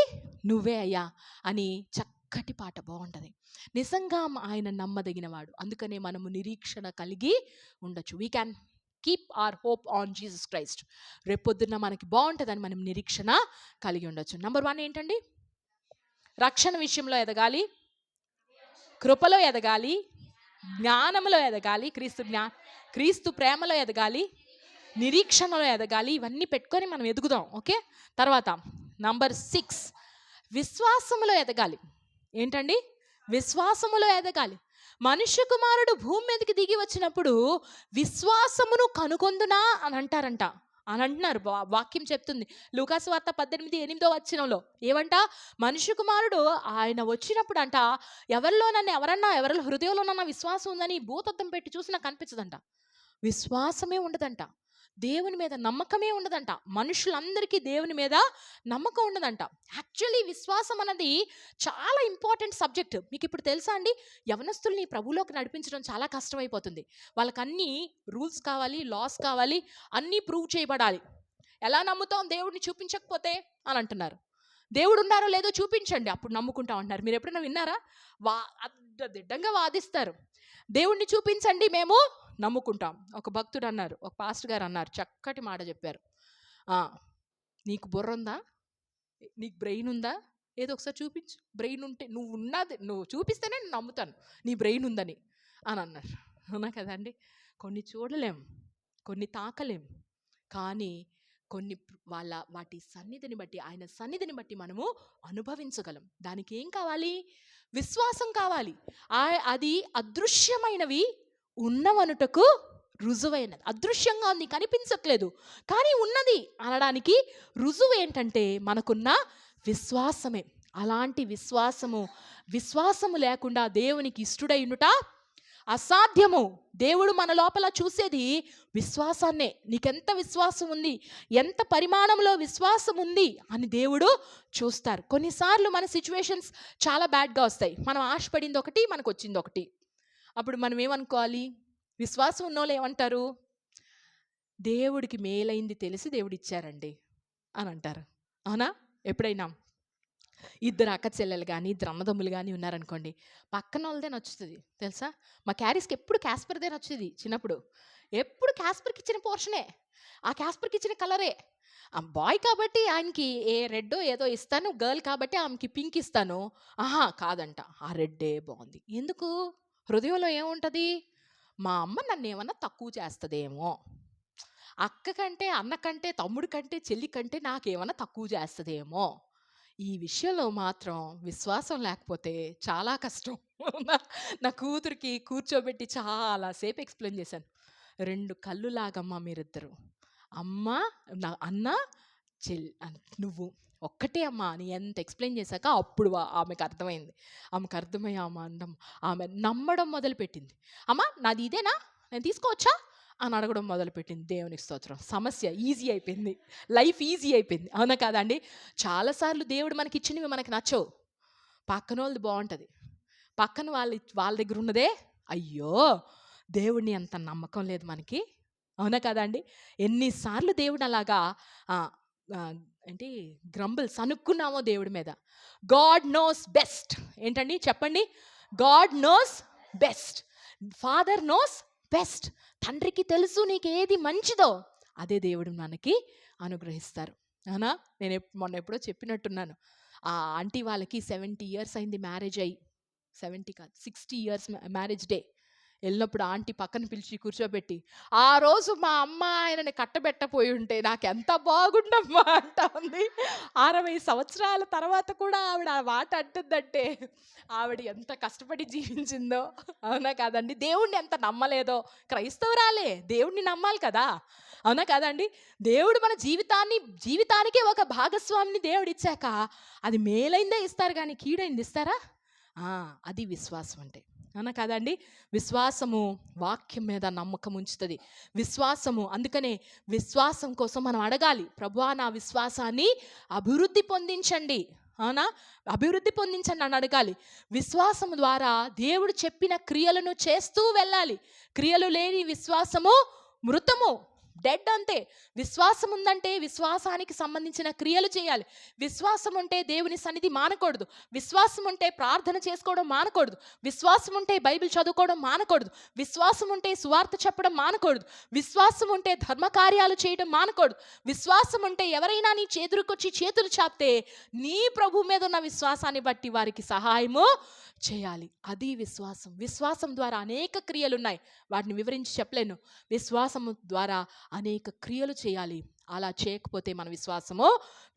నువ్వే అయ్యా అని చక్కటి పాట, బాగుంటుంది. నిజంగా ఆయన నమ్మదగినవాడు. అందుకనే మనము నిరీక్షణ కలిగి ఉండొచ్చు. We can keep our hope on Jesus Christ. రేపొద్దున్న మనకి బాగుంటుందని మనం నిరీక్షణ కలిగి ఉండొచ్చు. నెంబర్ 1 ఏంటండి? రక్షణ విషయంలో ఎదగాలి, కృపలో ఎదగాలి, జ్ఞానంలో ఎదగాలి, క్రీస్తు ప్రేమలో ఎదగాలి, నిరీక్షణలో ఎదగాలి. ఇవన్నీ పెట్టుకొని మనం ఎదుగుదాం. ఓకే. తర్వాత నంబర్ 6, విశ్వాసములో ఎదగాలి. ఏంటండి? విశ్వాసములో ఎదగాలి. మనుష్య కుమారుడు భూమి మీదకి దిగి వచ్చినప్పుడు విశ్వాసమును కనుగొందునా అని అంటారంట, అని అంటున్నారు. వాక్యం చెప్తుంది లూకాసు వార్త 18:8 ఏమంట? మనుష్య కుమారుడు ఆయన వచ్చినప్పుడు అంట, ఎవరిలో హృదయంలోనన్నా విశ్వాసం ఉందని భూతద్దం పెట్టి చూసినా కనిపించదంట. విశ్వాసమే ఉండదంట. దేవుని మీద నమ్మకమే ఉండదంట. మనుషులందరికీ దేవుని మీద నమ్మకం ఉండదంట. యాక్చువల్లీ విశ్వాసం అన్నది చాలా ఇంపార్టెంట్ సబ్జెక్ట్. మీకు ఇప్పుడు తెలుసా అండి, యవనస్తుల్ని ప్రభువులోకి నడిపించడం చాలా కష్టమైపోతుంది. వాళ్ళకి అన్ని రూల్స్ కావాలి, లాస్ కావాలి, అన్నీ ప్రూవ్ చేయబడాలి. ఎలా నమ్ముతాం దేవుడిని చూపించకపోతే అని అంటున్నారు. దేవుడు ఉన్నారో లేదో చూపించండి అప్పుడు నమ్ముకుంటాం అంటున్నారు. మీరు ఎప్పుడైనా విన్నారా? దిడ్డంగా వాదిస్తారు. దేవుణ్ణి చూపించండి మేము నమ్ముకుంటాం. ఒక భక్తుడు అన్నారు, ఒక పాస్టర్ గారు అన్నారు, చక్కటి మాట చెప్పారు. నీకు బుర్ర ఉందా? నీకు బ్రెయిన్ ఉందా? ఏదో ఒకసారి చూపించు. బ్రెయిన్ ఉంటే నువ్వు చూపిస్తేనే నేను నమ్ముతాను నీ బ్రెయిన్ ఉందని అని అన్నారు. అవునా కదండి? కొన్ని చూడలేం, కొన్ని తాకలేం, కానీ కొన్ని వాటి సన్నిధిని బట్టి, ఆయన సన్నిధిని బట్టి మనము అనుభవించగలం. దానికి ఏం కావాలి? విశ్వాసం కావాలి. అది అదృశ్యమైనవి ఉన్నవనుటకు రుజువైనది. అదృశ్యంగా ఉంది, కనిపించట్లేదు, కానీ ఉన్నది అనడానికి రుజువు ఏంటంటే మనకున్న విశ్వాసమే. అలాంటి విశ్వాసము లేకుండా దేవునికి ఇష్టడై ఉండుట అసాధ్యము. దేవుడు మన లోపల చూసేది విశ్వాసాన్నే. నీకెంత విశ్వాసం ఉంది, ఎంత పరిమాణంలో విశ్వాసం ఉంది అని దేవుడు చూస్తారు. కొన్నిసార్లు మన సిచ్యువేషన్స్ చాలా బ్యాడ్గా వస్తాయి. మనం ఆశపడింది ఒకటి, మనకు వచ్చింది ఒకటి. అప్పుడు మనం ఏమనుకోవాలి? విశ్వాసం ఉన్నోళ్ళు ఏమంటారు? దేవుడికి మేలైంది తెలిసి దేవుడు ఇచ్చారండి అని అంటారు. అవునా? ఎప్పుడైనా ఇద్దరు అక్క చెల్లెలు కానీ, ఇద్దరు అన్నదమ్ములు కానీ ఉన్నారనుకోండి, పక్కన వాళ్ళదే నచ్చుతుంది తెలుసా? మా క్యారీస్కి ఎప్పుడు క్యాస్పర్దే నచ్చుతుంది. చిన్నప్పుడు ఎప్పుడు క్యాస్పర్కి ఇచ్చిన పోర్షనే, ఆ క్యాస్పర్కి ఇచ్చిన కలరే. ఆ బాయ్ కాబట్టి ఆయనకి ఏ రెడ్డో ఏదో ఇస్తాను, గర్ల్ కాబట్టి ఆమెకి పింక్ ఇస్తాను. కాదంట, ఆ రెడ్డే బాగుంది. ఎందుకు? హృదయంలో ఏముంటుంది? మా అమ్మ నన్ను ఏమన్నా తక్కువ చేస్తుందేమో, అక్క కంటే, అన్న కంటే, తమ్ముడి కంటే, చెల్లి కంటే నాకేమన్నా తక్కువ చేస్తుందేమో. ఈ విషయంలో మాత్రం విశ్వాసం లేకపోతే చాలా కష్టం. నా కూతురికి కూర్చోబెట్టి చాలాసేపు ఎక్స్ప్లెయిన్ చేశాను. 2 కళ్ళులాగమ్మా మీరిద్దరు, అమ్మ నా అన్న నువ్వు ఒక్కటే అమ్మా అని ఎంత ఎక్స్ప్లెయిన్ చేశాక అప్పుడు ఆమెకు అర్థమైంది. ఆమె ఆమె నమ్మడం మొదలుపెట్టింది. అమ్మ నాది ఇదేనా, నేను తీసుకోవచ్చా అని అడగడం మొదలుపెట్టింది. దేవునికి స్తోత్రం. సమస్య ఈజీ అయిపోయింది, లైఫ్ ఈజీ అయిపోయింది. అవునా కాదండి? చాలాసార్లు దేవుడు మనకి ఇచ్చినవి మనకి నచ్చవు, పక్కన వాళ్ళది బాగుంటుంది. పక్కన వాళ్ళ దగ్గర ఉన్నదే అయ్యో, దేవుడిని అంత నమ్మకం లేదు మనకి. అవునా కాదండి? ఎన్నిసార్లు దేవుడు అలాగా గ్రంబుల్స్ అనుకున్నామో దేవుడి మీద. God knows best. ఏంటండి చెప్పండి? God knows best, father knows best. తండ్రికి తెలుసు నీకు ఏది మంచిదో అదే దేవుడు మనకి అనుగ్రహిస్తారు. అవునా? నేను మొన్న ఎప్పుడో చెప్పినట్టున్నాను, ఆ ఆంటీ వాళ్ళకి 70 years అయింది మ్యారేజ్ అయ్యి. 70 కాదు, 60 years మ్యారేజ్ డే. వెళ్ళినప్పుడు ఆంటీ పక్కన పిలిచి కూర్చోబెట్టి, ఆ రోజు మా అమ్మ ఆయనని కట్టబెట్టపోయి ఉంటే నాకు ఎంత బాగుండమ్మా అంటా ఉంది. 60 సంవత్సరాల తర్వాత కూడా ఆవిడ ఆ మాట అంటుందంటే ఆవిడ ఎంత కష్టపడి జీవించిందో. అవునా కాదండి? దేవుణ్ణి ఎంత నమ్మలేదో. క్రైస్తవురాలే, దేవుణ్ణి నమ్మాలి కదా. అవునా కాదండి? దేవుడు మన జీవితానికే ఒక భాగస్వామిని దేవుడు ఇచ్చాక అది మేలైందే ఇస్తారు కానీ కీడైంది ఇస్తారా? అది విశ్వాసం అంటే. అవునా కాదండి? విశ్వాసము వాక్యం మీద నమ్మకం ఉంచుతుంది. విశ్వాసము అందుకనే విశ్వాసం కోసం మనం అడగాలి. ప్రభువా నా విశ్వాసాన్ని అభివృద్ధి పొందించండి. అవునా? అభివృద్ధి పొందించండి అని అడగాలి. విశ్వాసము ద్వారా దేవుడు చెప్పిన క్రియలను చేస్తూ వెళ్ళాలి. క్రియలు లేని విశ్వాసము మృతము, డెడ్ అంతే. విశ్వాసం ఉందంటే విశ్వాసానికి సంబంధించిన క్రియలు చేయాలి. విశ్వాసం ఉంటే దేవుని సన్నిధి మానకూడదు. విశ్వాసం ఉంటే ప్రార్థన చేసుకోవడం మానకూడదు. విశ్వాసం ఉంటే బైబిల్ చదువుకోవడం మానకూడదు. విశ్వాసం ఉంటే సువార్త చెప్పడం మానకూడదు. విశ్వాసం ఉంటే ధర్మకార్యాలు చేయడం మానకూడదు. విశ్వాసం ఉంటే ఎవరైనా నీ చేతులకొచ్చి చేతులు చాపితే నీ ప్రభు మీద ఉన్న విశ్వాసాన్ని బట్టి వారికి సహాయము చేయాలి. అది విశ్వాసం. విశ్వాసం ద్వారా అనేక క్రియలు ఉన్నాయి, వాటిని వివరించి చెప్పలేను. విశ్వాసము ద్వారా అనేక క్రియలు చేయాలి. అలా చేయకపోతే మన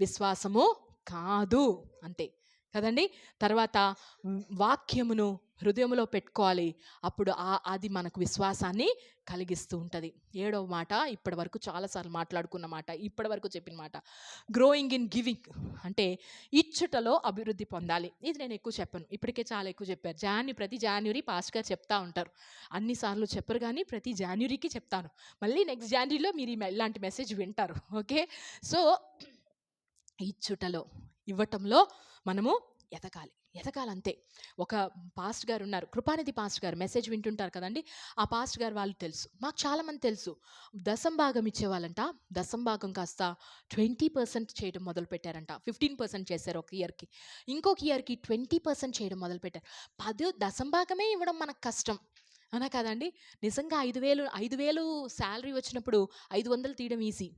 విశ్వాసము కాదు, అంతే కదండి. తర్వాత వాక్యమును హృదయంలో పెట్టుకోవాలి. అప్పుడు అది మనకు విశ్వాసాన్ని కలిగిస్తూ ఉంటుంది. 7వ మాట, ఇప్పటి వరకు చాలాసార్లు మాట్లాడుకున్న మాట, ఇప్పటి వరకు చెప్పిన మాట, గ్రోయింగ్ ఇన్ గివింగ్ అంటే ఇచ్చుటలో అభివృద్ధి పొందాలి. ఇది నేను ఎక్కువ చెప్పను, ఇప్పటికే చాలా ఎక్కువ చెప్పారు. ప్రతి జాన్యురీ పాస్ట్ గారు చెప్తా ఉంటారు. అన్నిసార్లు చెప్పరు కానీ ప్రతి జాన్యురీకి చెప్తాను. మళ్ళీ నెక్స్ట్ జాన్యురీలో మీరు ఇలాంటి మెసేజ్ వింటారు. ఓకే, సో ఇచ్చుటలో, ఇవ్వటంలో మనము ఎదగాలంతే. ఒక పాస్ట్ గారు ఉన్నారు, కృపానిధి పాస్ట్ గారు, మెసేజ్ వింటుంటారు కదండి. ఆ పాస్ట్ గారు వాళ్ళు తెలుసు, మాకు చాలామంది తెలుసు. దశంభాగం ఇచ్చేవాళ్ళంట. దశంభాగం కాస్త 20% చేయడం మొదలు పెట్టారంట. 15% చేశారు ఒక ఇయర్కి, ఇంకొక ఇయర్కి 20% చేయడం మొదలు పెట్టారు. 10 దశంభాగమే ఇవ్వడం మనకు కష్టం, అవునా కదండి. నిజంగా 5,000 శాలరీ వచ్చినప్పుడు 500 తీయడం ఈజీ.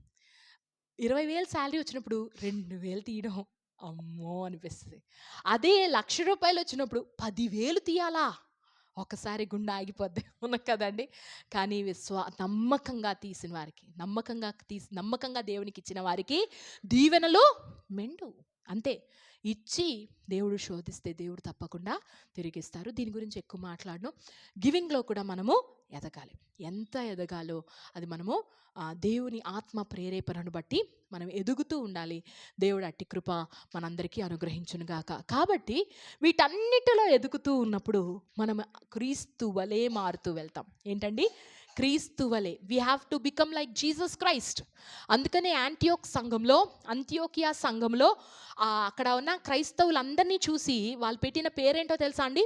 20,000 శాలరీ వచ్చినప్పుడు 2,000 తీయడం అమ్మో అనిపిస్తుంది. అదే ₹1,00,000 వచ్చినప్పుడు 10,000 తీయాలా, ఒకసారి గుండె ఆగిపోద్ది, అవును కదండి. కానీ నమ్మకంగా తీసిన వారికి, నమ్మకంగా దేవునికి ఇచ్చిన వారికి దీవెనలు మెండు, అంతే. ఇచ్చి దేవుడు శోధిస్తే దేవుడు తప్పకుండా తిరిగిస్తారు. దీని గురించి ఎక్కువ మాట్లాడను. గివింగ్లో కూడా మనము ఎదగాలి. ఎంత ఎదగాలో అది మనము దేవుని ఆత్మ ప్రేరేపణను బట్టి మనం ఎదుగుతూ ఉండాలి. దేవుడు అట్టి కృప మనందరికీ అనుగ్రహించునుగాక. కాబట్టి వీటన్నిటిలో ఎదుగుతూ ఉన్నప్పుడు మనం క్రీస్తు వలే మారుతూ వెళ్తాం. ఏంటండి? క్రీస్తు వలే. We have to become like Jesus Christ. అందుకనే అంత్యోకియా సంఘంలో అక్కడ ఉన్న క్రైస్తవులందరినీ చూసి వాళ్ళు పెట్టిన పేరేంటో తెలుసా అండి?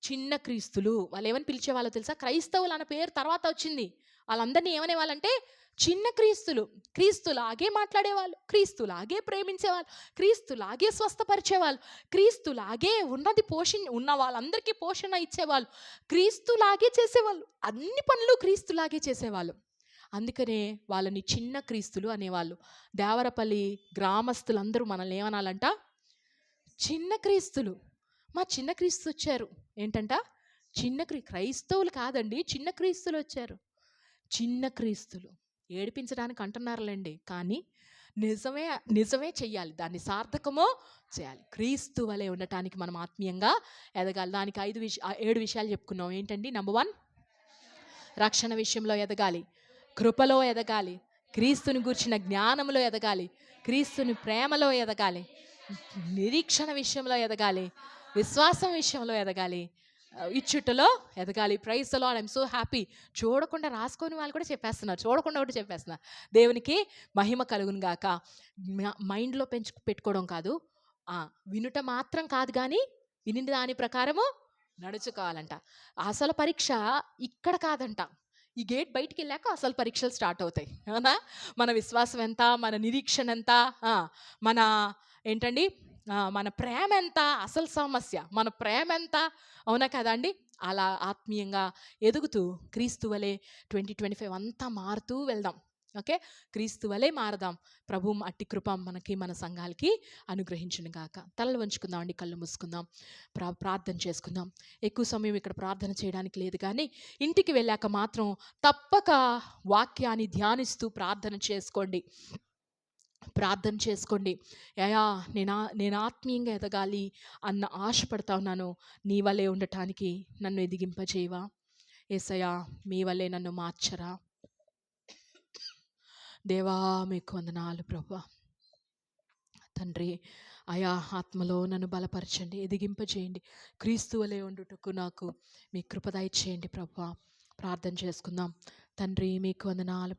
చిన్న క్రీస్తులు. వాళ్ళు ఏమని పిలిచేవాళ్ళో తెలుసా? క్రైస్తవులు అన్న పేరు తర్వాత వచ్చింది. వాళ్ళందరినీ ఏమనేవాళ్ళంటే చిన్న క్రీస్తులు. క్రీస్తులాగే మాట్లాడేవాళ్ళు, క్రీస్తులాగే ప్రేమించేవాళ్ళు, క్రీస్తులాగే స్వస్థపరిచేవాళ్ళు, క్రీస్తులాగే ఉన్న వాళ్ళందరికీ పోషణ ఇచ్చేవాళ్ళు, క్రీస్తులాగే చేసేవాళ్ళు, అన్ని పనులు క్రీస్తులాగే చేసేవాళ్ళు. అందుకనే వాళ్ళని చిన్న క్రీస్తులు అనేవాళ్ళు. దేవరపల్లి గ్రామస్తులందరూ మనల్ని ఏమనాలంట? చిన్న క్రీస్తులు. మా చిన్న క్రీస్తు వచ్చారు. ఏంటంట? క్రైస్తవులు కాదండి, చిన్న క్రీస్తులు వచ్చారు. చిన్న క్రీస్తులు ఏడిపించడానికి అంటున్నారులేండి, కానీ నిజమే చెయ్యాలి, దాన్ని సార్థకమో చేయాలి. క్రీస్తు వలె ఉండటానికి మనం ఆత్మీయంగా ఎదగాలి. దానికి 7 విషయాలు చెప్పుకున్నాం. ఏంటండి? నంబర్ 1, రక్షణ విషయంలో ఎదగాలి, కృపలో ఎదగాలి, క్రీస్తుని గూర్చిన జ్ఞానంలో ఎదగాలి, క్రీస్తుని ప్రేమలో ఎదగాలి, నిరీక్షణ విషయంలో ఎదగాలి, విశ్వాసం విషయంలో ఎదగాలి, ఇచ్చుటలో ఎదగాలి. Praise the Lord. I'm so happy. చూడకుండా రాసుకొని వాళ్ళు కూడా చెప్పేస్తున్నారు, చూడకుండా కూడా చెప్పేస్తున్నారు. దేవునికి మహిమ కలుగును గాక. మైండ్లో పెట్టుకోవడం కాదు, వినుట మాత్రం కాదు, కానీ విని దాని ప్రకారము నడుచుకోవాలంట. అసలు పరీక్ష ఇక్కడ కాదంట, ఈ గేట్ బయటికి వెళ్ళాక అసలు పరీక్షలు స్టార్ట్ అవుతాయి, అవునా? మన విశ్వాసం ఎంత, మన నిరీక్షణ ఎంత, మన ఏంటండి, మన ప్రేమ ఎంత, అసలు సమస్య మన ప్రేమ ఎంత, అవునా కదండి? అలా ఆత్మీయంగా ఎదుగుతూ క్రీస్తు వలె 2025 అంతా మారుతూ వెళ్దాం. ఓకే, క్రీస్తు వలె మారదాం. ప్రభు అట్టి కృప మనకి, మన సంఘాలకి అనుగ్రహించును గాక. తలలు వంచుకుందాం అండి, కళ్ళు మూసుకుందాం, ప్రార్థన చేసుకుందాం. ఎక్కువ సమయం ఇక్కడ ప్రార్థన చేయడానికి లేదు, కానీ ఇంటికి వెళ్ళాక మాత్రం తప్పక వాక్యాన్ని ధ్యానిస్తూ ప్రార్థన చేసుకోండి. అయ్యా, నేను ఆత్మీయంగా ఎదగాలి అన్న ఆశపడతా ఉన్నాను. నీ వలే ఉండటానికి నన్ను ఎదిగింపజేయవా యేసయ్యా, మీ వలే నన్ను మార్చరా. దేవా, మీకు వందనాలు ప్రభువా. తండ్రి, అయా ఆత్మలో నన్ను బలపరచండి, ఎదిగింపచేయండి. క్రీస్తు వలె ఉండుటకు నాకు మీ కృప దయచేయండి ప్రభువా. ప్రార్థన చేసుకుందాం. తండ్రి మీకు వందనాలు.